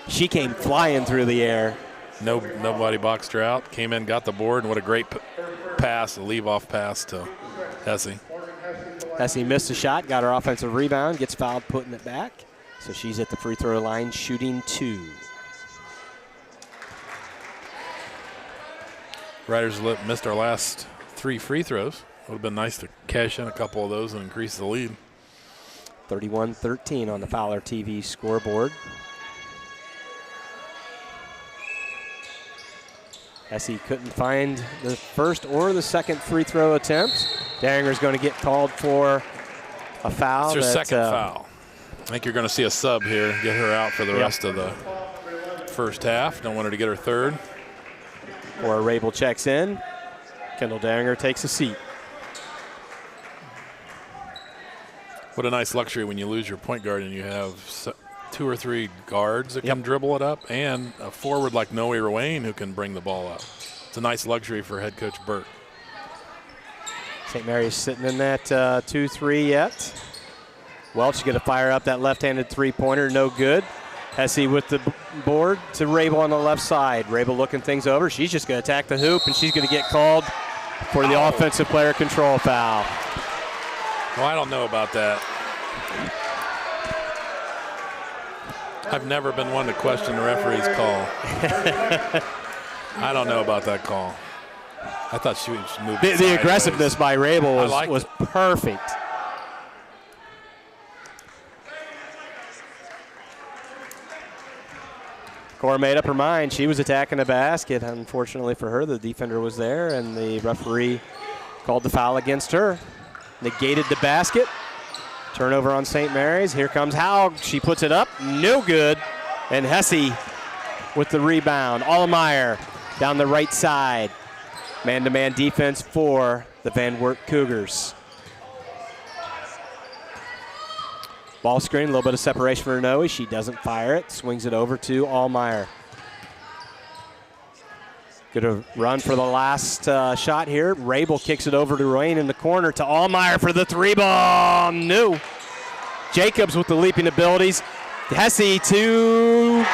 She came flying through the air. Nobody boxed her out. Came in, got the board, and what a great pass, a leave-off pass to Hesse. Hesse missed a shot, got her offensive rebound, gets fouled, putting it back. So she's at the free throw line, shooting 2. Riders missed our last 3 free throws. Would have been nice to cash in a couple of those and increase the lead. 31-13 on the Fowler TV scoreboard. Hesse couldn't find the first or the second free throw attempt. Daringer's going to get called for a foul. It's her second foul. I think you're going to see a sub here, get her out for the rest of the first half. Don't want her to get her third. Or Rabel checks in. Kendall Daringer takes a seat. What a nice luxury when you lose your point guard and you have 2 or 3 guards that can dribble it up and a forward like Noe Rowan who can bring the ball up. It's a nice luxury for head coach Burke. St. Mary's sitting in that 2-3 yet. Welch going to fire up that left-handed three-pointer, no good. Hesse with the board to Rabel on the left side. Rabel looking things over. She's just going to attack the hoop, and she's going to get called for the offensive player control foul. Well, I don't know about that. I've never been one to question the referee's call. I don't know about that call. I thought she was moving. The aggressiveness by Rabel was perfect. Cora made up her mind. She was attacking the basket. Unfortunately for her, the defender was there, and the referee called the foul against her. Negated the basket. Turnover on St. Mary's. Here comes Haug. She puts it up. No good. And Hesse with the rebound. Allemeyer down the right side. Man-to-man defense for the Van Wert Cougars. Ball screen, a little bit of separation for Noe. She doesn't fire it. Swings it over to Allemeyer. Good run for the last shot here. Rabel kicks it over to Rain in the corner to Allemeyer for the three ball. No. Jacobs with the leaping abilities. Hesse to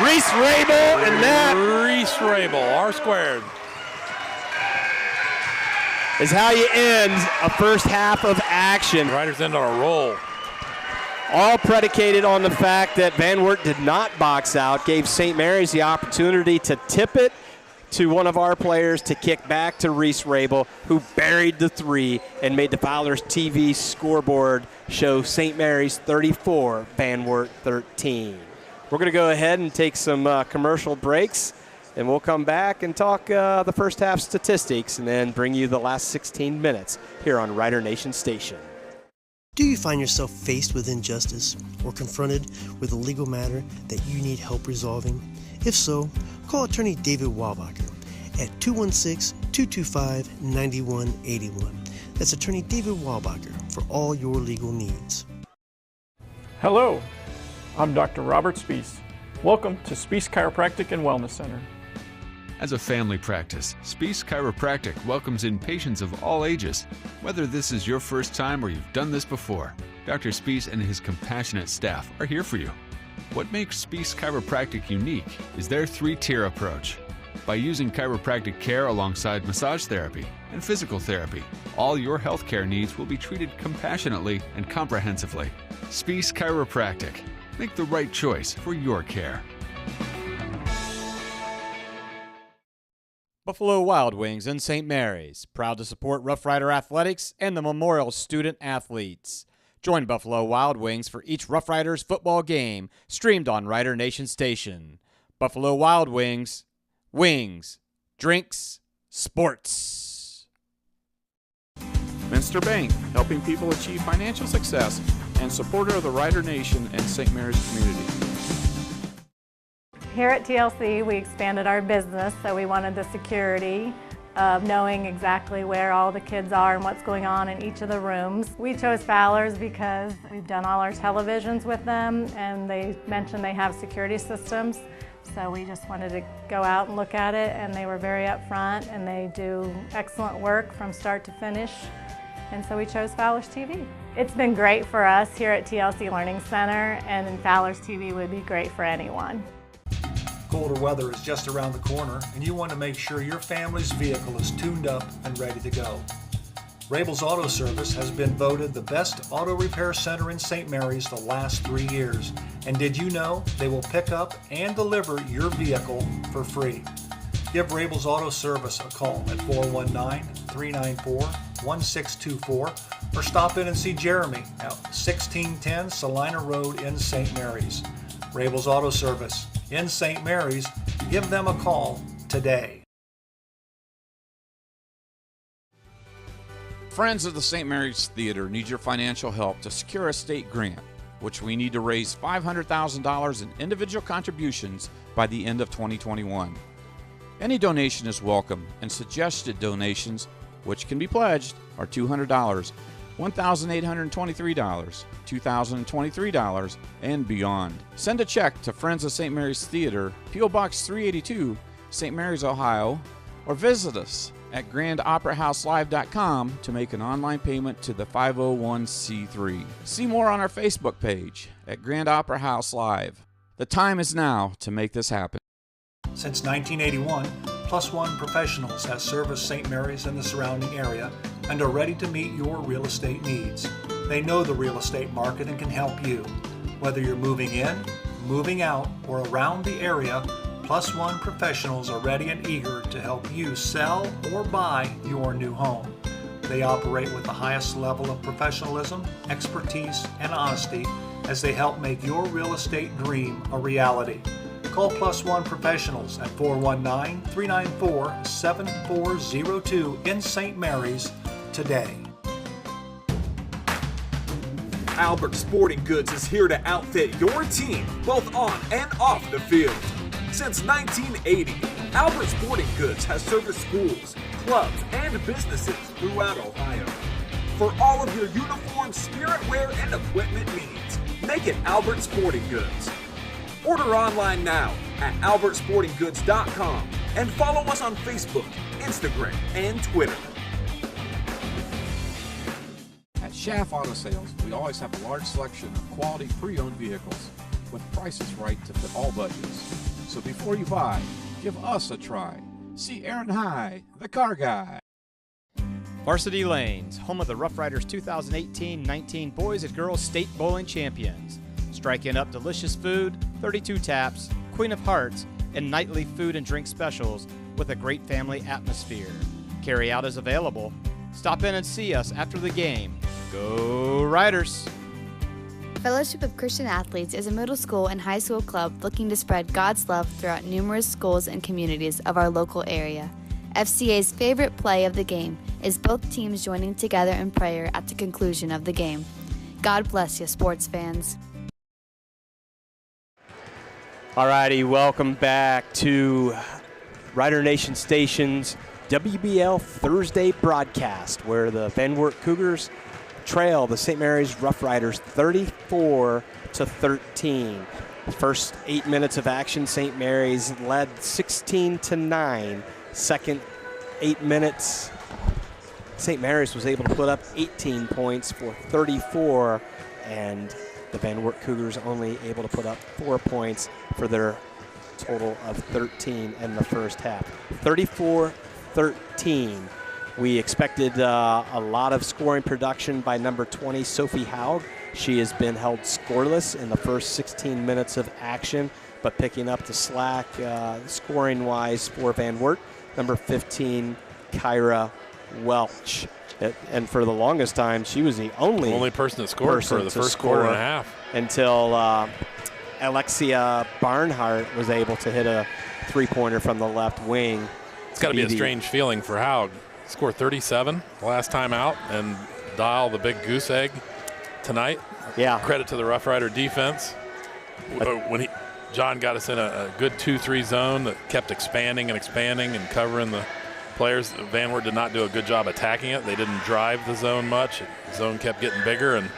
Reese Rabel, and that Reese Rabel, R squared, is how you end a first half of action. Riders end on a roll. All predicated on the fact that Van Wert did not box out, gave St. Mary's the opportunity to tip it to one of our players to kick back to Reese Rabel, who buried the three and made the Fowler's TV scoreboard show St. Mary's 34, Van Wert 13. We're going to go ahead and take some commercial breaks, and we'll come back and talk the first half statistics and then bring you the last 16 minutes here on Rider Nation Station. Do you find yourself faced with injustice or confronted with a legal matter that you need help resolving? If so, call attorney David Walbacher at 216-225-9181. That's attorney David Walbacher for all your legal needs. Hello, I'm Dr. Robert Spees. Welcome to Spees Chiropractic and Wellness Center. As a family practice, Spees Chiropractic welcomes in patients of all ages. Whether this is your first time or you've done this before, Dr. Spees and his compassionate staff are here for you. What makes Spees Chiropractic unique is their three-tier approach. By using chiropractic care alongside massage therapy and physical therapy, all your healthcare needs will be treated compassionately and comprehensively. Spees Chiropractic. Make the right choice for your care. Buffalo Wild Wings in St. Mary's, proud to support Rough Rider Athletics and the Memorial Student Athletes. Join Buffalo Wild Wings for each Rough Riders football game, streamed on Rider Nation Station. Buffalo Wild Wings, wings, drinks, sports. Minster Bank, helping people achieve financial success, and supporter of the Rider Nation and St. Mary's community. Here at TLC, we expanded our business, so we wanted the security of knowing exactly where all the kids are and what's going on in each of the rooms. We chose Fowler's because we've done all our televisions with them, and they mentioned they have security systems. So we just wanted to go out and look at it, and they were very upfront, and they do excellent work from start to finish. And so we chose Fowler's TV. It's been great for us here at TLC Learning Center, and Fowler's TV would be great for anyone. Colder weather is just around the corner, and you want to make sure your family's vehicle is tuned up and ready to go. Rabel's Auto Service has been voted the best auto repair center in St. Mary's the last 3 years. And did you know they will pick up and deliver your vehicle for free? Give Rabel's Auto Service a call at 419-394-1624 or stop in and see Jeremy at 1610 Salina Road in St. Mary's. Rabel's Auto Service in St. Mary's. Give them a call today. Friends of the St. Mary's Theater need your financial help to secure a state grant, which we need to raise $500,000 in individual contributions by the end of 2021. Any donation is welcome, and suggested donations, which can be pledged, are $200, $1,823, $2,023, and beyond. Send a check to Friends of St. Mary's Theater, P.O. Box 382, St. Mary's, Ohio, or visit us at grandoperahouselive.com to make an online payment to the 501c3. See more on our Facebook page at Grand Opera House Live. The time is now to make this happen. Since 1981, Plus One Professionals has serviced St. Mary's and the surrounding area and are ready to meet your real estate needs. They know the real estate market and can help you. Whether you're moving in, moving out, or around the area, Plus One Professionals are ready and eager to help you sell or buy your new home. They operate with the highest level of professionalism, expertise, and honesty as they help make your real estate dream a reality. Call Plus One Professionals at 419-394-7402 in St. Mary's today. Albert Sporting Goods is here to outfit your team, both on and off the field. Since 1980, Albert Sporting Goods has serviced schools, clubs, and businesses throughout Ohio. For all of your uniform, spirit wear, and equipment needs, make it Albert Sporting Goods. Order online now at albertsportinggoods.com and follow us on Facebook, Instagram, and Twitter. At Schaff Auto Sales, we always have a large selection of quality pre-owned vehicles with prices right to fit all budgets. So before you buy, give us a try. See Aaron High, the car guy. Varsity Lanes, home of the Rough Riders 2018-19 Boys and Girls State Bowling Champions. Striking up delicious food, 32 taps, Queen of Hearts, and nightly food and drink specials with a great family atmosphere. Carry out is available. Stop in and see us after the game. Go Riders! Fellowship of Christian Athletes is a middle school and high school club looking to spread God's love throughout numerous schools and communities of our local area. FCA's favorite play of the game is both teams joining together in prayer at the conclusion of the game. God bless you, sports fans. Alrighty, welcome back to Rider Nation Station's WBL Thursday broadcast, where the Van Wert Cougars trail the St. Mary's Rough Riders 34-13. The first 8 minutes of action, St. Mary's led 16-9. Second 8 minutes, St. Mary's was able to put up 18 points for 34, and the Van Wert Cougars only able to put up 4 points for their total of 13 in the first half. 34-13. We expected a lot of scoring production by number 20, Sophie Haug. She has been held scoreless in the first 16 minutes of action, but picking up the slack scoring-wise for Van Wert. Number 15, Kyra Welch. And for the longest time, she was the only person that scored for the first quarter and a half. Until Alexia Barnhart was able to hit a three-pointer from the left wing. It's got to be a strange feeling for Haug. Score 37 the last time out and dial the big goose egg tonight. Yeah. Credit to the Rough Rider defense. When John got us in a good 2-3 zone that kept expanding and covering the players. Van Wert did not do a good job attacking it. They didn't drive the zone much. The zone kept getting bigger, and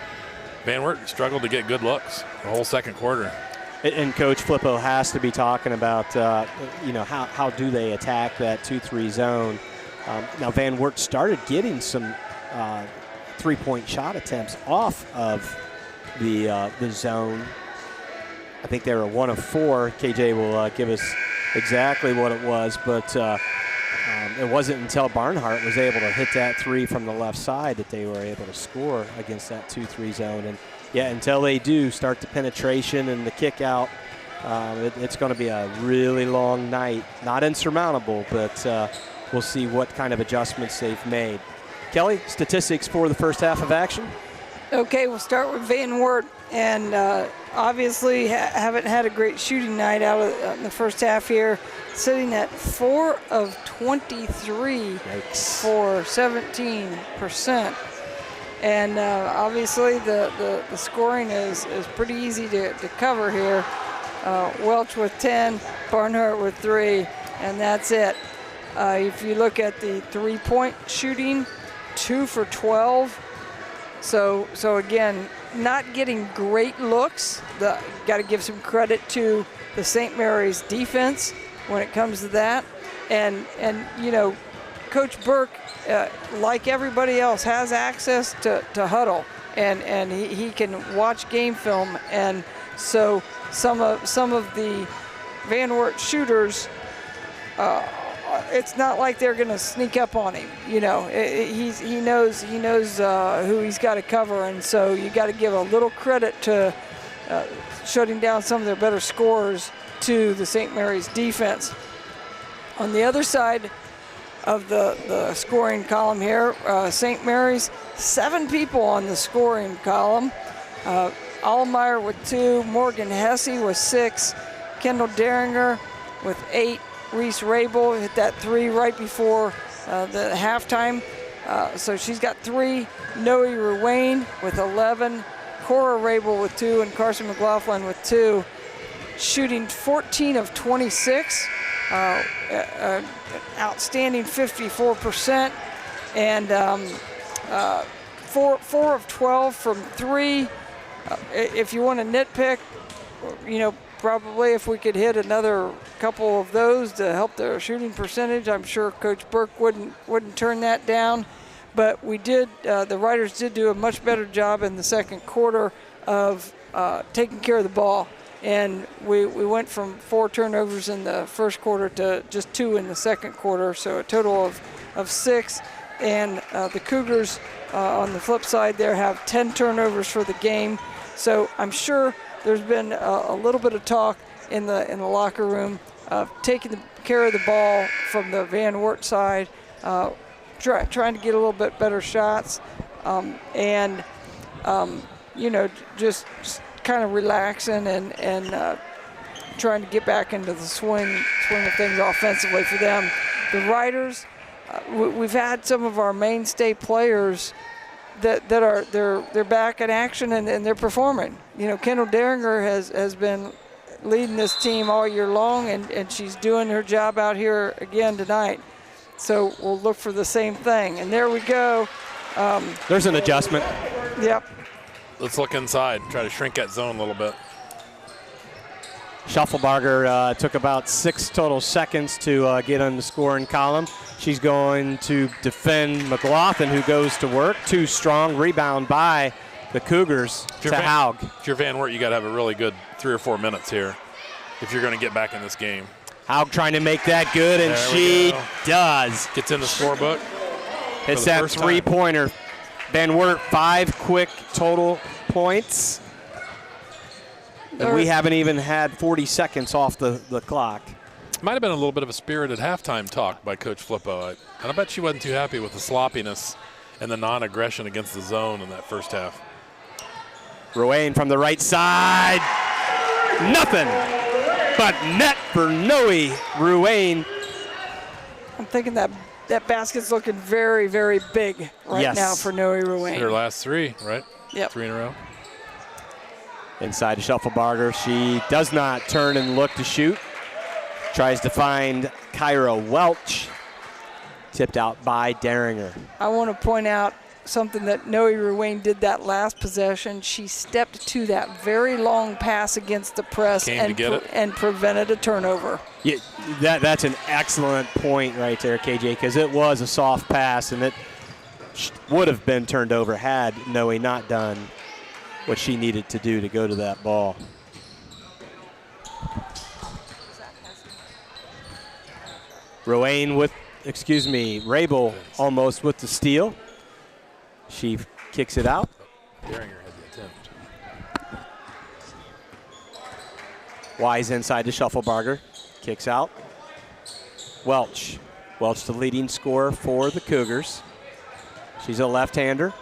Van Wert struggled to get good looks the whole second quarter. And Coach Flippo has to be talking about, how do they attack that 2-3 zone. Now Van Wert started getting some three-point shot attempts off of the zone. I think they were 1 of 4. KJ will give us exactly what it was, but it wasn't until Barnhart was able to hit that three from the left side that they were able to score against that 2-3 zone. And yeah, until they do start the penetration and the kick out, it's going to be a really long night. Not insurmountable, but we'll see what kind of adjustments they've made. Kelly, statistics for the first half of action? Okay, we'll start with Van Wert, and obviously haven't had a great shooting night out of the first half here, sitting at 4 of 23 Yikes. for 17%. And obviously the scoring is pretty easy to cover here. Welch with 10, Barnhart with 3, and that's it. If you look at the three-point shooting, 2 for 12. So again, not getting great looks. Got to give some credit to the St. Mary's defense when it comes to that. And Coach Burke, like everybody else, has access to huddle, and he can watch game film. And so some of the Van Wert shooters, it's not like they're going to sneak up on him. You know, he knows who he's got to cover, and so you got to give a little credit to shutting down some of their better scorers to the St. Mary's defense. On the other side of the scoring column here, St. Mary's, 7 people on the scoring column. Allmeyer with 2, Morgan Hesse with 6, Kendall Deringer with 8, Reese Rabel hit that 3 right before the halftime. So she's got 3, Noe Ruane with 11, Cora Rabel with 2, and Carson McLaughlin with 2. Shooting 14 of 26, outstanding 54%, and 4 of 12 from 3. If you want to nitpick, you know, probably if we could hit another couple of those to help their shooting percentage, I'm sure Coach Burke wouldn't turn that down. But we did, the Riders did do a much better job in the second quarter of taking care of the ball. And we went from 4 turnovers in the first quarter to just 2 in the second quarter, so a total of 6. And the Cougars, on the flip side there, have 10 turnovers for the game. So I'm sure there's been a little bit of talk in the locker room of taking care of the ball from the Van Wert side, trying to get a little bit better shots, and you know, just kind of relaxing and trying to get back into the swing of things offensively for them. The Riders, we've had some of our mainstay players that are they're back in action and they're performing. You know, Kendall Deringer has been leading this team all year long, and she's doing her job out here again tonight. So we'll look for the same thing. And there we go. There's an adjustment. Yep. Let's look inside, try to shrink that zone a little bit. Schaffelbarger took about 6 total seconds to get on the scoring column. She's going to defend McLaughlin, who goes to work. 2 strong, rebound by the Cougars to Haug. If you're Van Wert, you got to have a really good 3 or 4 minutes here if you're going to get back in this game. Haug trying to make that good, and she does. Gets in the scorebook. Hits that 3-pointer. Van Wert, 5 quick total points. And we haven't even had 40 seconds off the clock. Might have been a little bit of a spirited halftime talk by Coach Flippo. I bet she wasn't too happy with the sloppiness and the non-aggression against the zone in that first half. Ruane from the right side. Nothing but net for Noe Ruane. I'm thinking that basket's looking very, very big right now for Noe Ruane. Her last 3, right? Yep. 3 in a row. Inside to Schaffelbarger. She does not turn and look to shoot. Tries to find Kyra Welch. Tipped out by Deringer. I want to point out something that Noe Ruane did that last possession. She stepped to that very long pass against the press and prevented a turnover. Yeah, that's an excellent point right there, KJ, because it was a soft pass, and it would have been turned over had Noe not done what she needed to do to go to that ball. Rabel almost with the steal. She kicks it out. Deringer had the attempt. Wise inside to Schaffelbarger. Kicks out. Welch. Welch, the leading scorer for the Cougars. She's a left-hander.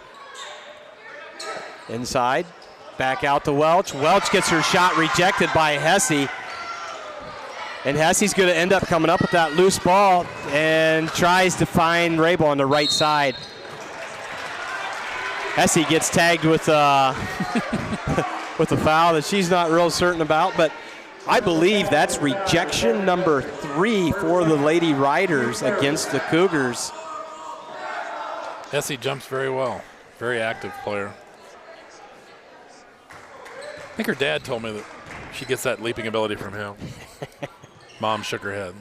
Inside. Back out to Welch. Welch gets her shot rejected by Hesse. And Hesse's going to end up coming up with that loose ball and tries to find Rabel on the right side. Hesse gets tagged with with a foul that she's not real certain about, but I believe that's rejection number 3 for the Lady Riders against the Cougars. Hesse jumps very well. Very active player. I think her dad told me that she gets that leaping ability from him. Mom shook her head.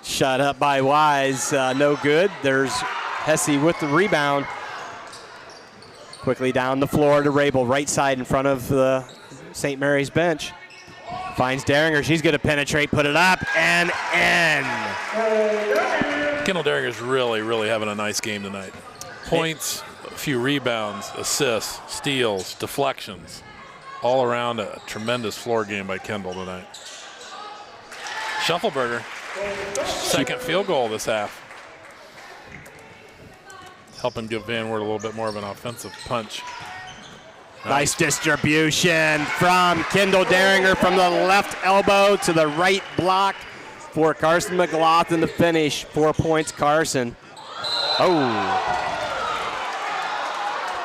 Shot up by Wise, no good. There's Hesse with the rebound. Quickly down the floor to Rabel, right side in front of the St. Mary's bench. Finds Derringer. She's going to penetrate, put it up, and in. Kendall Derringer's really having a nice game tonight. Points, a few rebounds, assists, steals, deflections. All around a tremendous floor game by Kendall tonight. Shuffleberger, second field goal this half. Helping give Van Wert a little bit more of an offensive punch. Nice distribution from Kendall Derringer from the left elbow to the right block for Carson McLaughlin to finish. 4 points, Carson. Oh.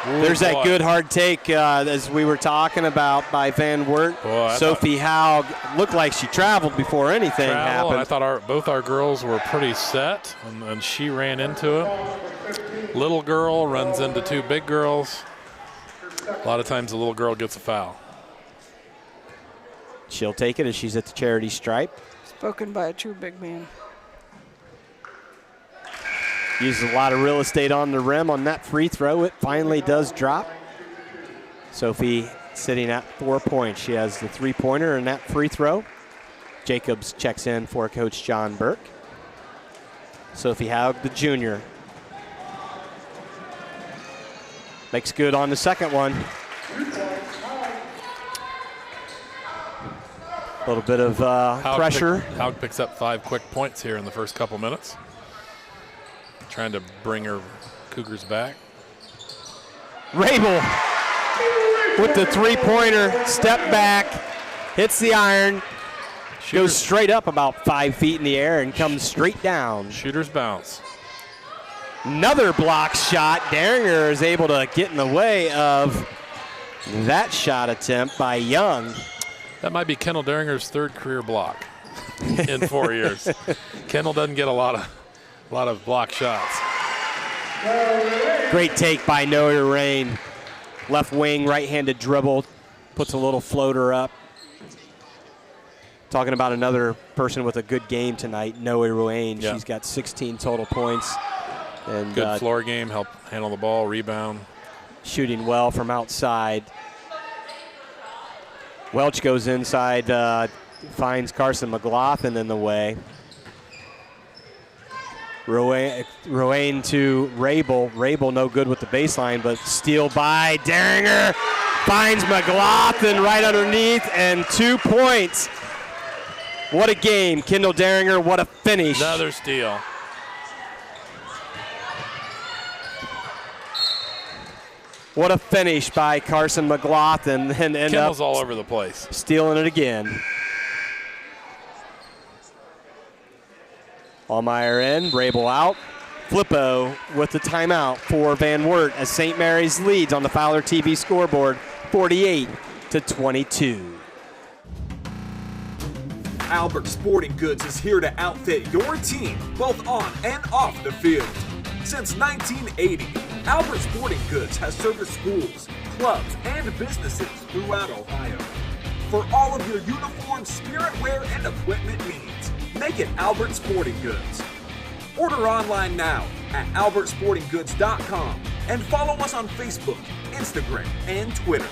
There's that good hard take as we were talking about by Van Wert. Sophie Haug looked like she traveled before anything happened. I thought both our girls were pretty set, and she ran into it. Little girl runs into two big girls. A lot of times the little girl gets a foul. She'll take it as she's at the charity stripe. Spoken by a true big man. Uses a lot of real estate on the rim on that free throw. It finally does drop. Sophie sitting at 4 points. She has the three-pointer and that free throw. Jacobs checks in for Coach John Burke. Sophie Haug, the junior. Makes good on the second one. A little bit of pressure. Haug picks up 5 quick points here in the first couple minutes. Trying to bring her Cougars back. Rabel with the three-pointer, step back, hits the iron, goes straight up about 5 feet in the air and comes straight down. Shooter's bounce. Another block shot. Derringer is able to get in the way of that shot attempt by Young. That might be Kendall Derringer's 3rd career block in 4 years. Kendall doesn't get a lot of block shots. Great take by Noah Rain. Left wing, right-handed dribble, puts a little floater up. Talking about another person with a good game tonight, Noah Ruane. Yeah. She's got 16 total points. And good floor game, help handle the ball, rebound. Shooting well from outside. Welch goes inside, finds Carson McLaughlin in the way. Ruane to Rabel. Rabel no good with the baseline, but steal by Derringer. Finds McLaughlin right underneath, and 2 points. What a game. Kendall Derringer, what a finish. Another steal. What a finish by Carson McLaughlin. And Kendall's all over the place. Stealing it again. Allmeyer in, Rabel out. Flippo with the timeout for Van Wert as St. Mary's leads on the Fowler TV scoreboard 48-22. Albert Sporting Goods is here to outfit your team, both on and off the field. Since 1980, Albert Sporting Goods has serviced schools, clubs, and businesses throughout Ohio. For all of your uniform, spirit wear, and equipment needs, make it Albert Sporting Goods. Order online now at albertsportinggoods.com and follow us on Facebook, Instagram, and Twitter.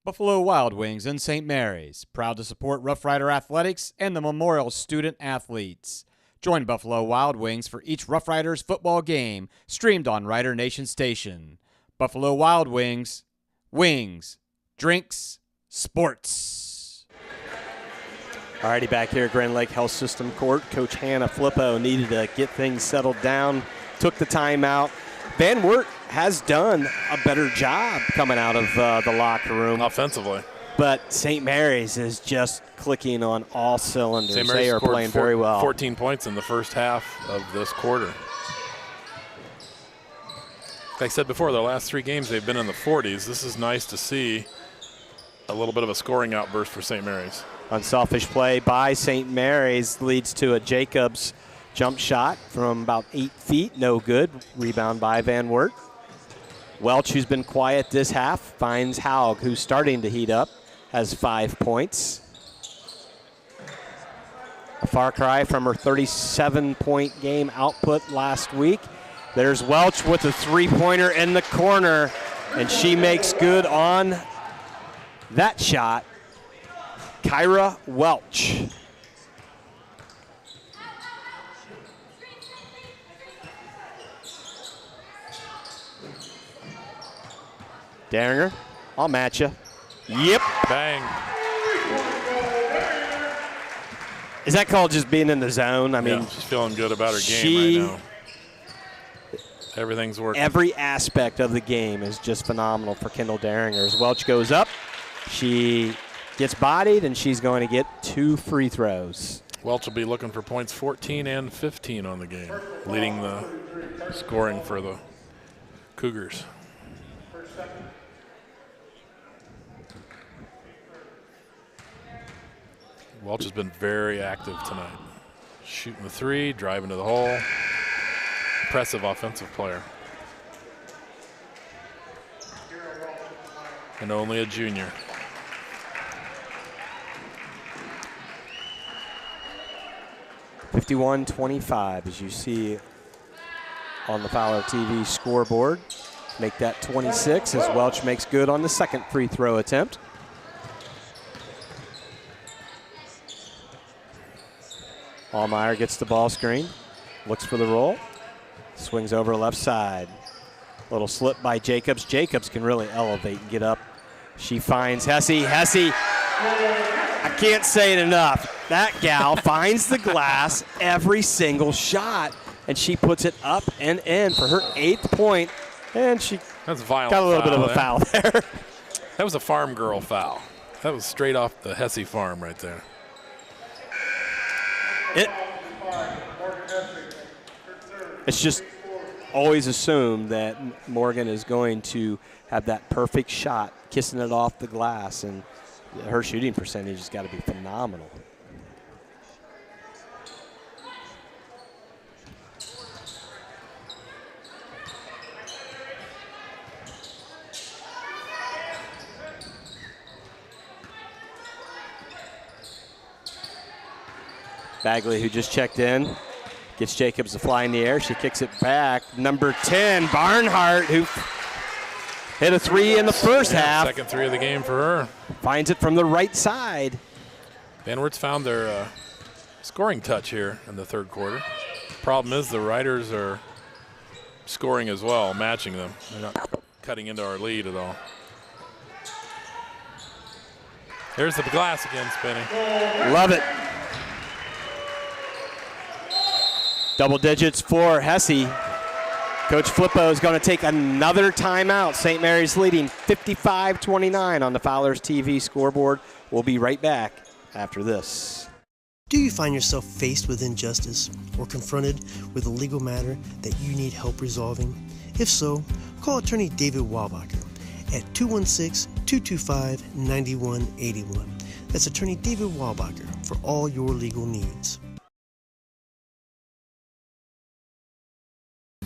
Buffalo Wild Wings in St. Mary's, proud to support Rough Rider Athletics and the Memorial Student Athletes. Join Buffalo Wild Wings for each Rough Riders football game, streamed on Rider Nation Station. Buffalo Wild Wings, wings, drinks, sports. Alrighty, back here at Grand Lake Health System Court, Coach Hannah Flippo needed to get things settled down, took the timeout. Van Wert has done a better job coming out of the locker room. Offensively. But St. Mary's is just clicking on all cylinders. They are playing very well. 14 points in the first half of this quarter. Like I said before, their last 3 games they've been in the 40s. This is nice to see a little bit of a scoring outburst for St. Mary's. Unselfish play by St. Mary's leads to a Jacobs jump shot from about 8 feet, no good. Rebound by Van Wert. Welch, who's been quiet this half, finds Haug, who's starting to heat up, has 5 points. A far cry from her 37-point game output last week. There's Welch with a three-pointer in the corner, and she makes good on that shot. Kyra Welch. Daringer, I'll match you. Yep. Bang. Is that called just being in the zone? I mean, she's feeling good about her game right now. Everything's working. Every aspect of the game is just phenomenal for Kendall Daringer. As Welch goes up, she gets bodied, and she's going to get 2 free throws. Welch will be looking for points 14 and 15 on the game, leading the scoring for the Cougars. Welch has been very active tonight. Shooting the three, driving to the hole. Impressive offensive player. And only a junior. (51-25) as you see on the Fowler TV scoreboard. Make that 26 as Welch makes good on the second free throw attempt. Allmeyer gets the ball screen, looks for the roll, swings over left side. Little slip by Jacobs. Jacobs can really elevate and get up. She finds Hesse. Hesse, I can't say it enough. That gal finds the glass every single shot, and she puts it up and in for her 8th point, and she That's a violent got a little bit of a there. foul there. That was a farm girl foul. That was straight off the Hesse farm right there. It's just always assumed that Morgan is going to have that perfect shot, kissing it off the glass, and her shooting percentage has got to be phenomenal. Bagley, who just checked in, gets Jacobs to fly in the air. She kicks it back. Number 10, Barnhart, who hit a three in the first half. Second three of the game for her. Finds it from the right side. Van Wert's found their scoring touch here in the third quarter. Problem is the Riders are scoring as well, matching them. They're not cutting into our lead at all. Here's the glass again spinning. Love it. Double digits for Hesse. Coach Flippo is going to take another timeout. St. Mary's leading 55-29 on the Fowler's TV scoreboard. We'll be right back after this. Do you find yourself faced with injustice or confronted with a legal matter that you need help resolving? If so, call attorney David Walbacher at 216-225-9181. That's attorney David Walbacher for all your legal needs.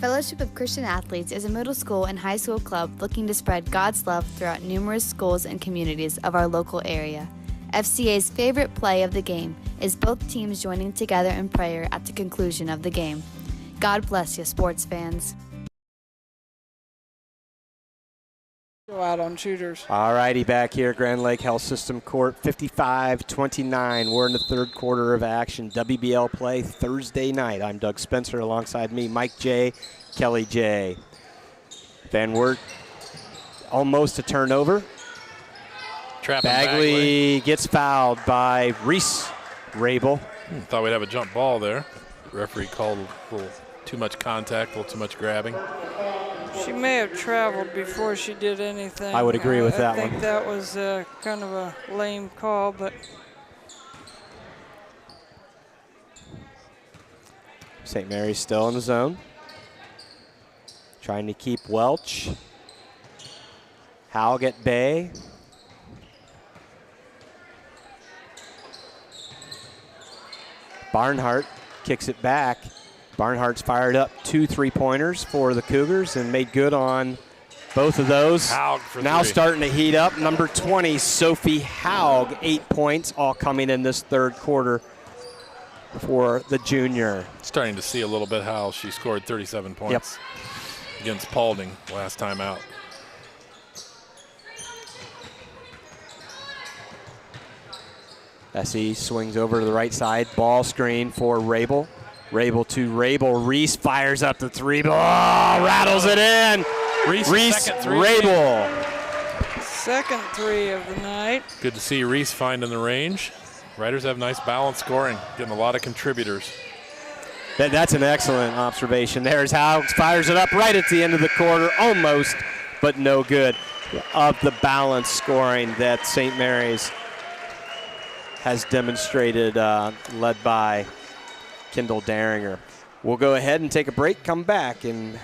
Fellowship of Christian Athletes is a middle school and high school club looking to spread God's love throughout numerous schools and communities of our local area. FCA's favorite play of the game is both teams joining together in prayer at the conclusion of the game. God bless you, sports fans. Go out on shooters. All righty, back here, Grand Lake Health System Court, 55-29. We're in the third quarter of action. WBL play Thursday night. I'm Doug Spencer, alongside me, Mike J., Kelly J. Van Wert, almost a turnover. Bagley gets fouled by Reese Rabel. Thought we'd have a jump ball there. The referee called a little too much contact, a little too much grabbing. She may have traveled before she did anything. I would agree with that one. I think that was kind of a lame call, but St. Mary's still in the zone. Trying to keep Welch. Haug at bay. Barnhart kicks it back. Barnhart's fired up 2 3-pointers for the Cougars and made good on both of those. Haug for now 3. Starting to heat up. Number 20, Sophie Haug, 8 points, all coming in this third quarter. for the junior. Starting to see a little bit how she scored 37 points against Paulding last time out. Bessie swings over to the right side. Ball screen for Rabel. Rabel to Rabel. Reese fires up the three ball. Rattles it in. Reese Rabel. Second three of the night. Good to see Reese finding the range. Riders have nice balanced scoring, getting a lot of contributors. That's an excellent observation. There's Howes, fires it up right at the end of the quarter, almost, but no good. Of the balanced scoring that St. Mary's has demonstrated, led by Kendall Daringer. We'll go ahead and take a break, come back in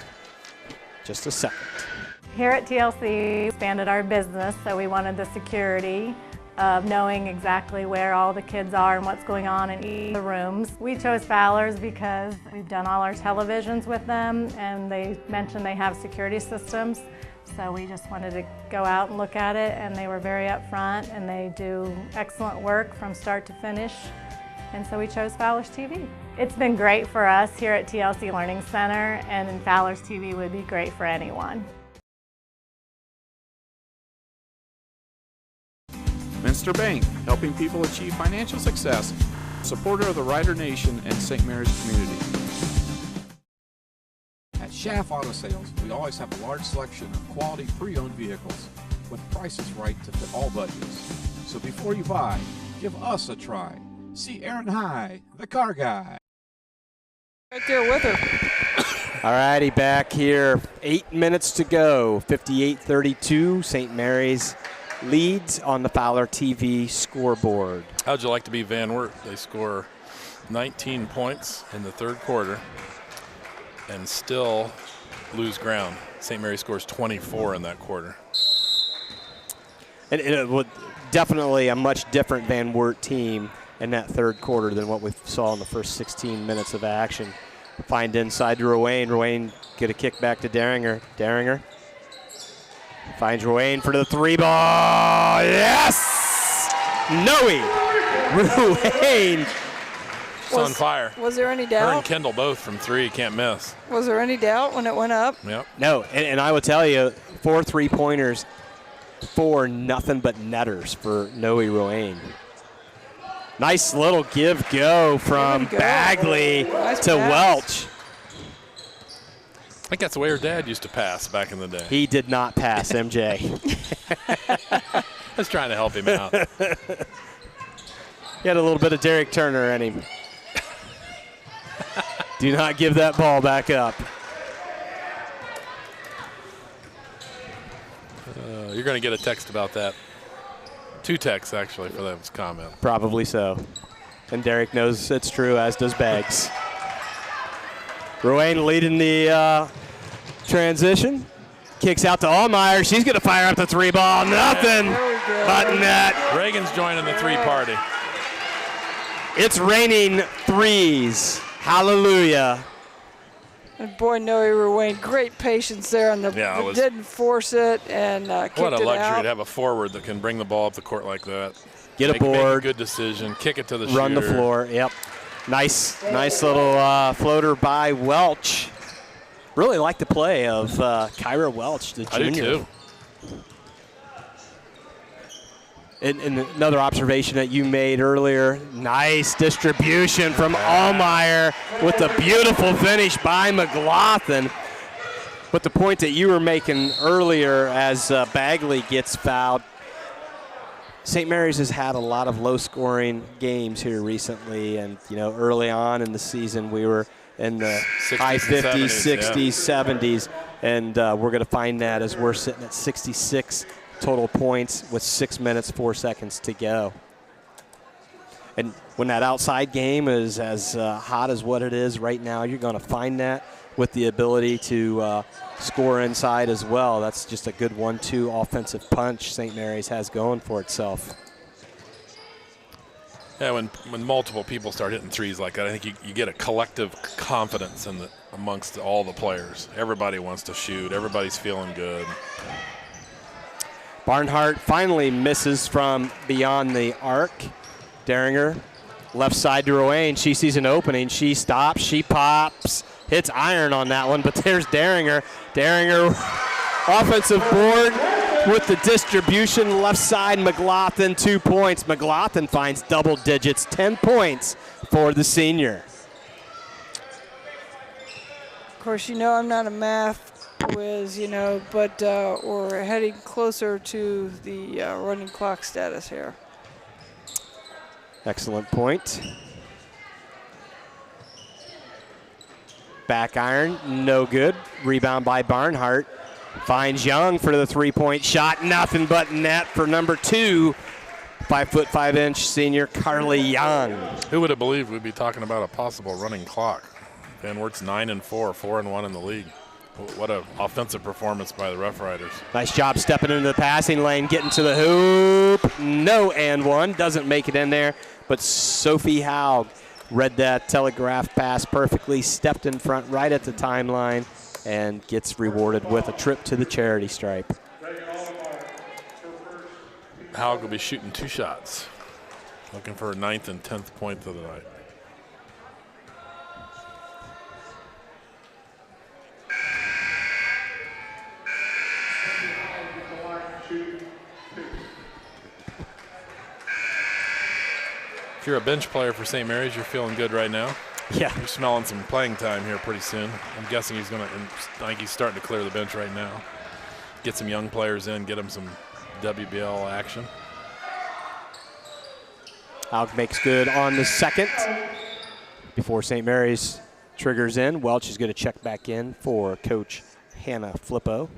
just a second. Here at TLC, we expanded our business, so we wanted the security of knowing exactly where all the kids are and what's going on in each of the rooms. We chose Fowler's because we've done all our televisions with them, and they mentioned they have security systems. So we just wanted to go out and look at it, and they were very upfront, and they do excellent work from start to finish. And so we chose Fowler's TV. It's been great for us here at TLC Learning Center, and Fowler's TV would be great for anyone. Minster Bank, helping people achieve financial success. Supporter of the Rider Nation and St. Mary's community. At Schaff Auto Sales, we always have a large selection of quality pre-owned vehicles with prices right to fit all budgets. So before you buy, give us a try. See Aaron High, the car guy. Right there with her. All righty, back here. 8 minutes to go. 58-32. St. Mary's leads on the Fowler TV scoreboard. How'd you like to be Van Wert? They score 19 points in the third quarter and still lose ground. St. Mary scores 24 in that quarter. And it was definitely a much different Van Wert team in that third quarter than what we saw in the first 16 minutes of action. Find inside to Rowan. Rowan get a kick back to Daringer. Daringer finds Rowan for the three ball. Yes! Noe. Rowan. It's on fire. Was there any Her doubt? and Kendall both from three, can't miss. Was there any doubt when it went up? Yep. No, and I will tell you, 4 3-pointers, 4 nothing but netters for Noe Rowan. Nice little give-go from Bagley nice to pass. Welch. I think that's the way her dad used to pass back in the day. He did not pass, MJ. I was trying to help him out. He had a little bit of Derek Turner in him. Do not give that ball back up. You're going to get a text about that. 2 texts, actually, for that comment. Probably so. And Derek knows it's true, as does Baggs. Rowan leading the transition. Kicks out to Allmeyer. She's going to fire up the three ball. Nothing but net. Reagan's joining the three party. It's raining threes. Hallelujah. And boy, Noe Rowan, great patience there on the didn't force it and kicked it out. What a luxury to have a forward that can bring the ball up the court like that. Get a board. Make a good decision. Kick it to the shooter. Run the floor. Yep. Nice little floater by Welch. Really like the play of Kyra Welch, the junior. I do too. And another observation that you made earlier, nice distribution from Allmeyer with a beautiful finish by McLaughlin. But the point that you were making earlier as Bagley gets fouled, St. Mary's has had a lot of low-scoring games here recently, and early on in the season we were in the high 50s, 60s, 70s, and we're going to find that as we're sitting at 66 total points with 6 minutes, 4 seconds to go. And when that outside game is as hot as what it is right now, you're going to find that with the ability to score inside as well. That's just a good 1-2 offensive punch St. Mary's has going for itself. Yeah, when multiple people start hitting threes like that, I think you get a collective confidence amongst all the players. Everybody wants to shoot. Everybody's feeling good. Barnhart finally misses from beyond the arc. Daringer Left side to Rowan. She sees an opening. She stops. She pops. Hits iron on that one, but there's Daringer. Daringer, offensive board with the distribution. Left side, McLaughlin, 2 points. McLaughlin finds double digits, 10 points for the senior. Of course, you know I'm not a math whiz, but we're heading closer to the running clock status here. Excellent point. Back iron, no good. Rebound by Barnhart. Finds Young for the 3-point shot. Nothing but net for number 2. 5'5" senior Carly Young. Who would have believed we'd be talking about a possible running clock? Van Wert's 9-4, 4-1 in the league. What an offensive performance by the Rough Riders. Nice job stepping into the passing lane, getting to the hoop. No and one, doesn't make it in there. But Sophie Howe read that telegraph pass perfectly, stepped in front right at the timeline, and gets rewarded with a trip to the charity stripe. Howe will be shooting 2 shots. Looking for her 9th and 10th point of the night. If you're a bench player for St. Mary's, you're feeling good right now. Yeah. You're smelling some playing time here pretty soon. I'm guessing I think he's starting to clear the bench right now. Get some young players in, get them some WBL action. Haug makes good on the second. Before St. Mary's triggers in, Welch is going to check back in for Coach Hannah Flippo.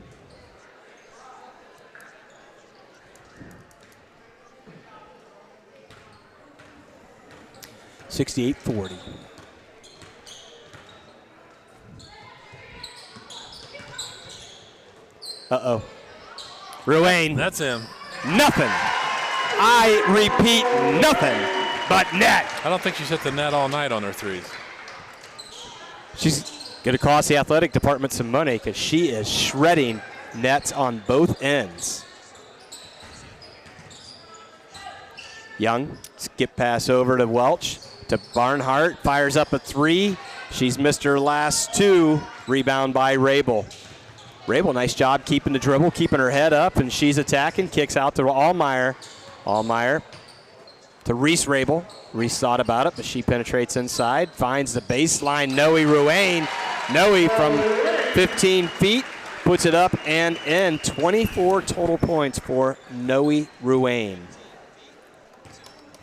(68-40). Uh-oh. Ruane. That's him. Nothing. I repeat, nothing but net. I don't think she's hit the net all night on her threes. She's going to cost the athletic department some money because she is shredding nets on both ends. Young, skip pass over to Welch, to Barnhart, fires up a 3. She's missed her last 2. Rebound by Rabel. Rabel, nice job keeping the dribble, keeping her head up, and she's attacking, kicks out to Allmeyer. Allmeyer to Reese Rabel. Reese thought about it, but she penetrates inside, finds the baseline. Noe Ruane. Noe from 15 feet puts it up and in. 24 total points for Noe Ruane.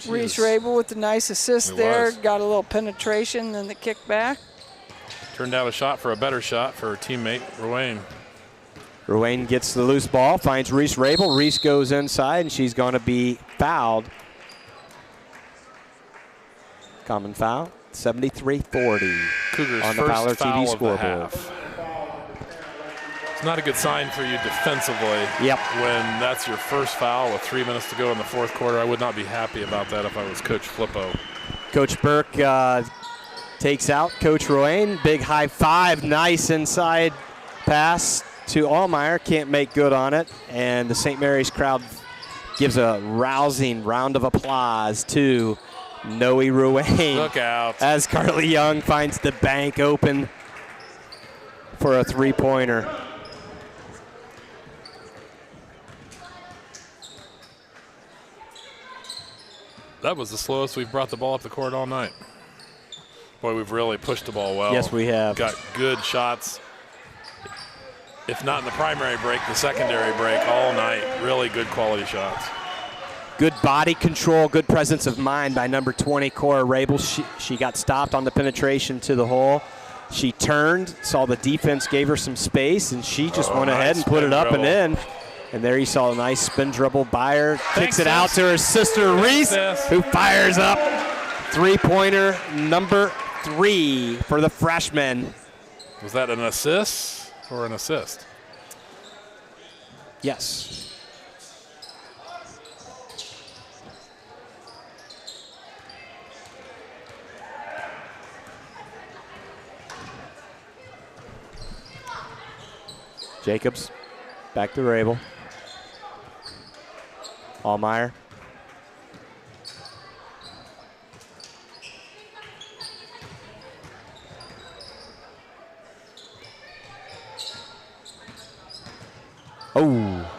Reese Rabel with the nice assist there. Got a little penetration and the kick back. Turned out a shot for a better shot for her teammate, Ruane. Ruane gets the loose ball, finds Reese Rabel. Reese goes inside, and she's going to be fouled. Common foul, 73-40 Cougars on the first Fowler foul TD of scoreboard. the half. It's not a good sign for you defensively. Yep. When that's your first foul with 3 minutes to go in the fourth quarter. I would not be happy about that if I was Coach Flippo. Coach Burke takes out Coach Ruane. Big high five, nice inside pass to Allmeyer. Can't make good on it. And the St. Mary's crowd gives a rousing round of applause to Noe Ruane. Look out. As Carly Young finds the bank open for a 3-pointer. That was the slowest we've brought the ball up the court all night. Boy, we've really pushed the ball well. Yes, we have. Got good shots. If not in the primary break, the secondary break all night. Really good quality shots. Good body control, good presence of mind by number 20, Cora Rabel. She got stopped on the penetration to the hole. She turned, saw the defense gave her some space, and she just went ahead and put it up and in. And there you saw a nice spin dribble by her. Kicks it out to her sister, Reese, who fires up. 3-pointer, number 3 for the freshman. Was that an assist or an assist? Yes. Jacobs, back to Rabel. Allmeyer. Oh,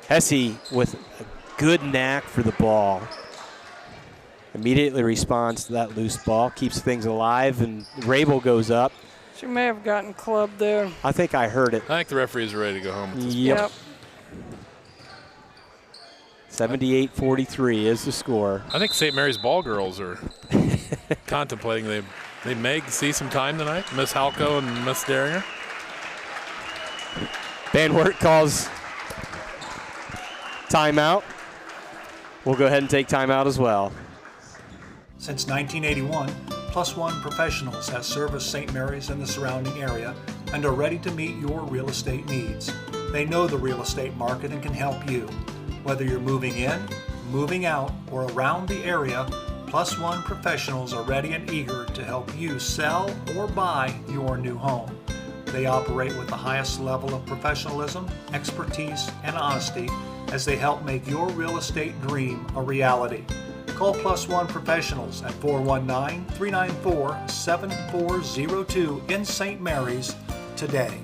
Hesse with a good knack for the ball. Immediately responds to that loose ball, keeps things alive, and Rabel goes up. She may have gotten clubbed there. I think I heard it. I think the referees are ready to go home with this. Yep. 78-43 is the score. I think St. Mary's ball girls are contemplating. They may see some time tonight. Miss Halko and Miss Daringer. Van Wert calls timeout. We'll go ahead and take timeout as well. Since 1981, Plus One Professionals has serviced St. Mary's and the surrounding area and are ready to meet your real estate needs. They know the real estate market and can help you. Whether you're moving in, moving out, or around the area, Plus One Professionals are ready and eager to help you sell or buy your new home. They operate with the highest level of professionalism, expertise, and honesty as they help make your real estate dream a reality. Call Plus One Professionals at 419-394-7402 in St. Mary's today.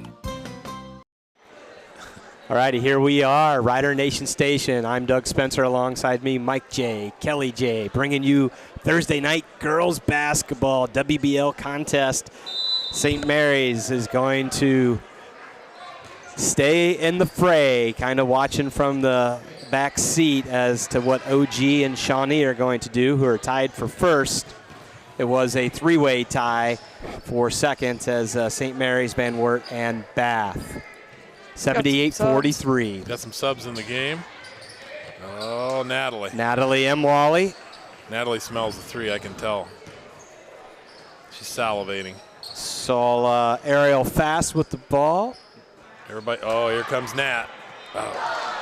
All righty, here we are, Rider Nation Station. I'm Doug Spencer, alongside me, Mike J., Kelly J., bringing you Thursday night girls basketball WBL contest. St. Mary's is going to stay in the fray, kind of watching from the back seat as to what OG and Shawnee are going to do, who are tied for first. It was a three-way tie for second as St. Mary's, Van Wert, and Bath. 78-43. Got some subs in the game. Oh, Natalie. Natalie M. Wally. Natalie smells the three, I can tell. She's salivating. Saw Ariel Fast with the ball. Everybody, oh, here comes Nat. Oh.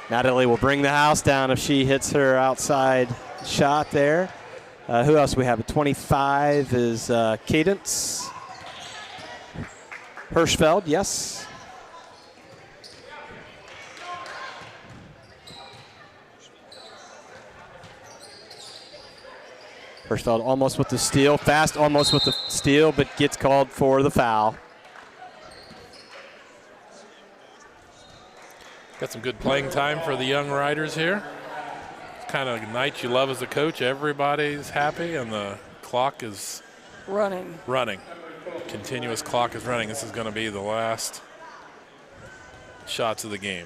Natalie will bring the house down if she hits her outside shot there. Who else do we have? At 25 is Cadence. Hirschfeld, yes. Hirschfeld almost with the steal. Fast almost with the steal, but gets called for the foul. Got some good playing time for the young riders here. It's kind of a night you love as a coach. Everybody's happy and the clock is running. Continuous clock is running. This is going to be the last shots of the game.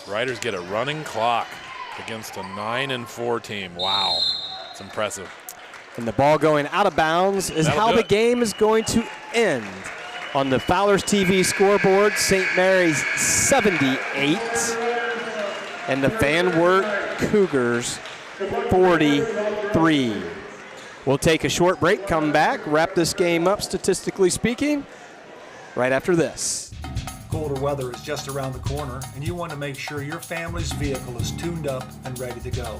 Riders get a running clock against a 9-4 team. Wow, it's impressive. And the ball going out of bounds is how the game is going to end. On the Fowler's TV scoreboard, St. Mary's 78 and the Van Wert Cougars 43. We'll take a short break, come back, wrap this game up, statistically speaking, right after this. Colder weather is just around the corner, and you want to make sure your family's vehicle is tuned up and ready to go.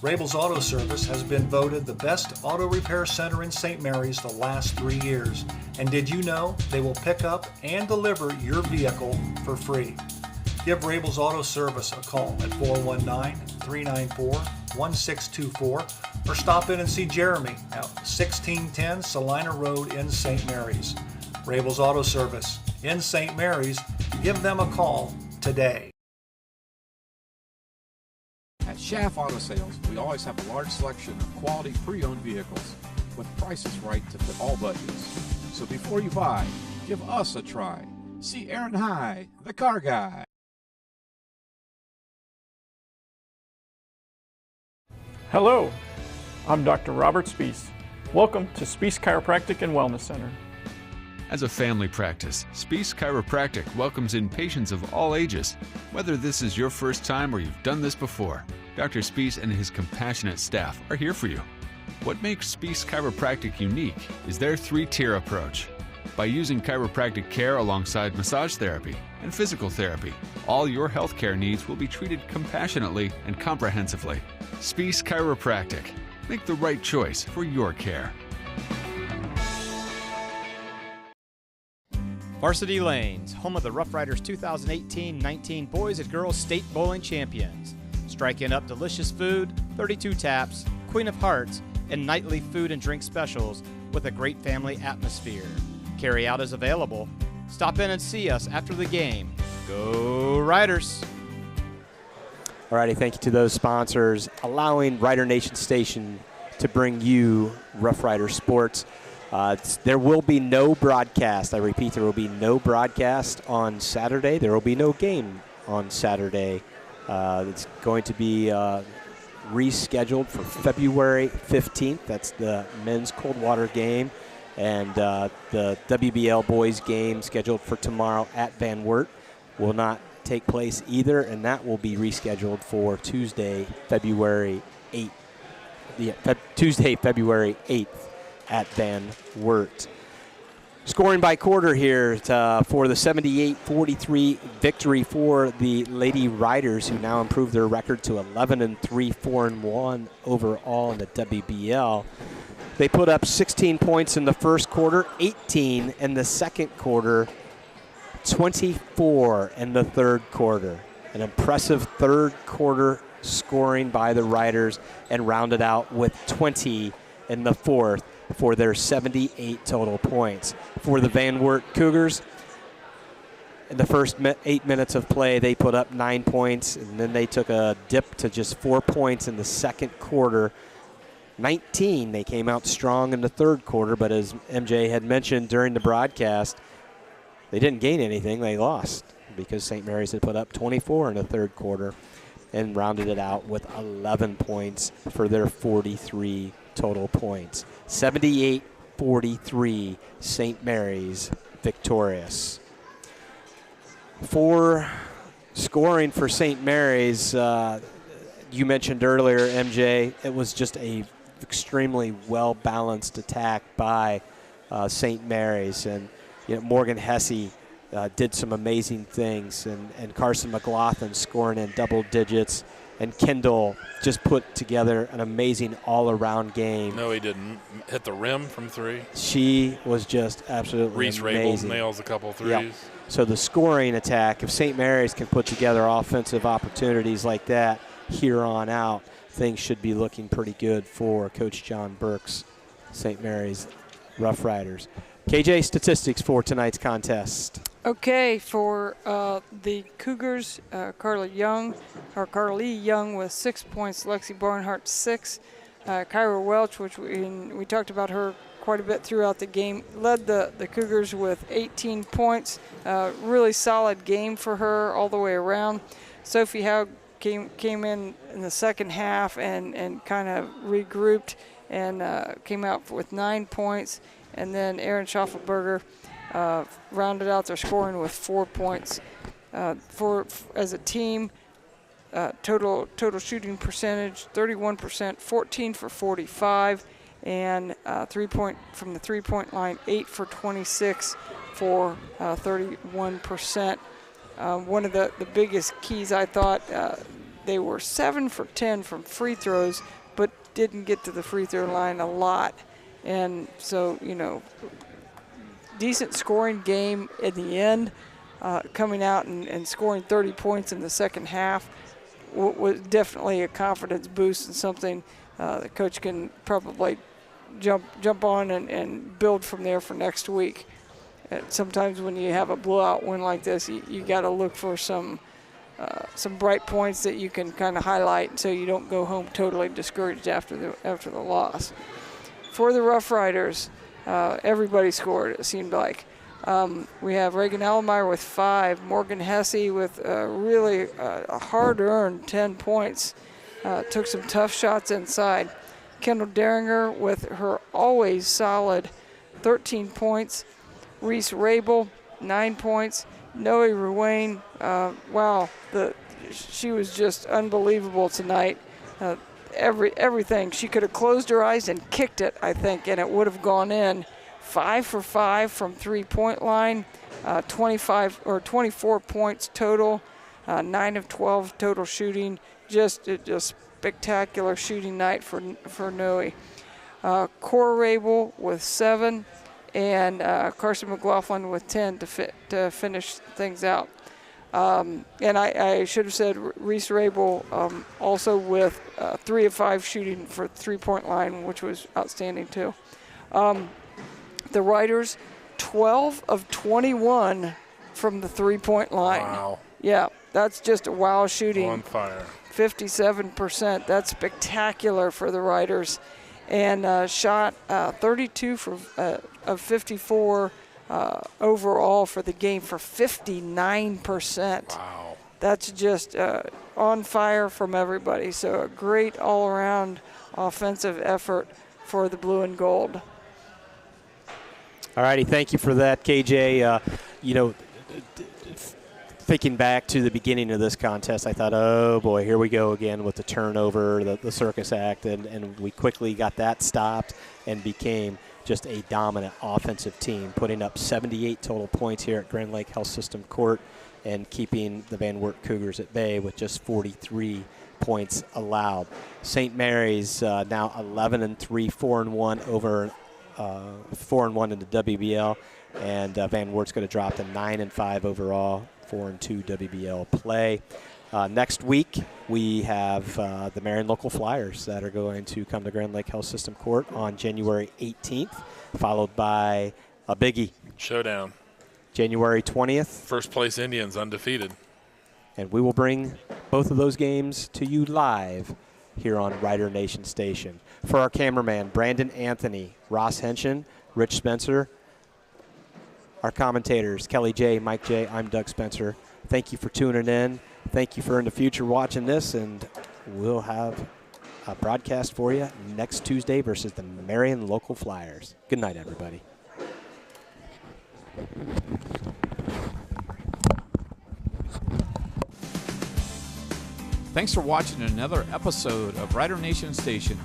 Rabel's Auto Service has been voted the best auto repair center in St. Mary's the last 3 years. And did you know they will pick up and deliver your vehicle for free? Give Rabel's Auto Service a call at 419-394-1624 or stop in and see Jeremy at 1610 Salina Road in St. Mary's. Rabel's Auto Service in St. Mary's. Give them a call today. At Schaff Auto Sales, we always have a large selection of quality pre-owned vehicles with prices right to fit all budgets. So before you buy, give us a try. See Aaron High, the car guy. Hello, I'm Dr. Robert Spees. Welcome to Spees Chiropractic and Wellness Center. As a family practice, Spees Chiropractic welcomes in patients of all ages. Whether this is your first time or you've done this before, Dr. Spees and his compassionate staff are here for you. What makes Spees Chiropractic unique is their three-tier approach. By using chiropractic care alongside massage therapy and physical therapy, all your healthcare needs will be treated compassionately and comprehensively. Spees Chiropractic. Make the right choice for your care. Varsity Lanes, home of the Rough Riders 2018-19 Boys and Girls State Bowling Champions. Striking up delicious food, 32 taps, Queen of Hearts, and nightly food and drink specials with a great family atmosphere. Carry-out is available. Stop in and see us after the game. Go Riders! Alrighty, thank you to those sponsors allowing Rider Nation Station to bring you Rough Rider Sports. There will be no broadcast. I repeat, there will be no broadcast on Saturday. There will be no game on Saturday. It's going to be rescheduled for February 15th. That's the men's cold water game. And the WBL boys game scheduled for tomorrow at Van Wert will not take place either, and that will be rescheduled for Tuesday, February 8th. Tuesday, February 8th at Van Wert. Scoring by quarter here for the 78-43 victory for the Lady Riders, who now improved their record to 11-3, 4-1 overall in the WBL. They put up 16 points in the first quarter, 18 in the second quarter, 24 in the third quarter. An impressive third quarter scoring by the Riders, and rounded out with 20 in the fourth for their 78 total points. For the Van Wert Cougars, in the first 8 minutes of play, they put up 9 points, and then they took a dip to just 4 points in the second quarter. 19, they came out strong in the third quarter, but as MJ had mentioned during the broadcast, they didn't gain anything, they lost, because St. Mary's had put up 24 in the third quarter and rounded it out with 11 points for their 43 total points. 78-43, St. Mary's victorious. For scoring for St. Mary's, you mentioned earlier, MJ, it was just a extremely well-balanced attack by St. Mary's. And Morgan Hesse did some amazing things, and Carson McLaughlin scoring in double digits, and Kendall just put together an amazing all-around game. No, he didn't. Hit the rim from three. She was just absolutely amazing. Reese Rabel nails a couple threes. Yep. So the scoring attack, if St. Mary's can put together offensive opportunities like that here on out, things should be looking pretty good for Coach John Burke's St. Mary's Rough Riders. KJ, statistics for tonight's contest. Okay, for the Cougars, Carly Young with 6 points, Lexi Barnhart 6, Kyra Welch, which we talked about her quite a bit throughout the game, led the Cougars with 18 points. Really solid game for her all the way around. Sophie Howe came in the second half and kind of regrouped and came out with 9 points. And then Erin Schaffelberger rounded out their scoring with 4 points. As a team, total shooting percentage 31%, 14 for 45, and from the 3-point line 8 for 26 for 31%. One of the biggest keys, I thought, they were 7 for 10 from free throws, but didn't get to the free throw line a lot. And so, decent scoring game in the end, coming out and scoring 30 points in the second half was definitely a confidence boost and something the coach can probably jump on and build from there for next week. Sometimes when you have a blowout win like this, you got to look for some bright points that you can kind of highlight so you don't go home totally discouraged after the loss. For the Rough Riders, everybody scored, it seemed like. We have Reagan Elmeyer with 5, Morgan Hesse with really a hard-earned 10 points, took some tough shots inside. Kendall Deringer with her always solid 13 points. Reese Rabel, 9 points. Noe Ruane, wow, she was just unbelievable tonight. Everything. She could have closed her eyes and kicked it, I think, and it would have gone in. 5 for 5 from 3-point line, 24 points total, 9 of 12 total shooting. Just spectacular shooting night for Noe. Cora Rabel with 7, and Carson McLaughlin with 10 to finish things out. And I should have said Reese Rabel also with 3 of 5 shooting for 3-point line, which was outstanding too. The Riders, 12 of 21 from the three-point line. Wow. Yeah, that's just a wow shooting. On fire. 57%. That's spectacular for the Riders. And shot 32 of 54 overall for the game for 59%. Wow. That's just on fire from everybody. So a great all-around offensive effort for the blue and gold. All righty, thank you for that, KJ. Thinking back to the beginning of this contest, I thought, oh boy, here we go again with the turnover, the circus act, and we quickly got that stopped and became just a dominant offensive team, putting up 78 total points here at Grand Lake Health System Court and keeping the Van Wert Cougars at bay with just 43 points allowed. St. Mary's now 11-3, 4-1 over 4-1 in the WBL, and Van Wert's going to drop to 9-5 overall, 4-2 WBL play. Next week, we have the Marion Local Flyers that are going to come to Grand Lake Health System Court on January 18th, followed by a biggie. Showdown. January 20th. First place Indians, undefeated. And we will bring both of those games to you live here on Rider Nation Station. For our cameraman, Brandon Anthony, Ross Henshin, Rich Spencer, our commentators, Kelly J., Mike J., I'm Doug Spencer. Thank you for tuning in. Thank you for in the future watching this, and we'll have a broadcast for you next Tuesday versus the Marion Local Flyers. Good night, everybody. Thanks for watching another episode of Rider Nation Station.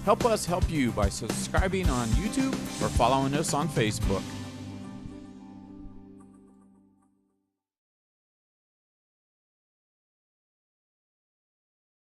Help us help you by subscribing on YouTube or following us on Facebook.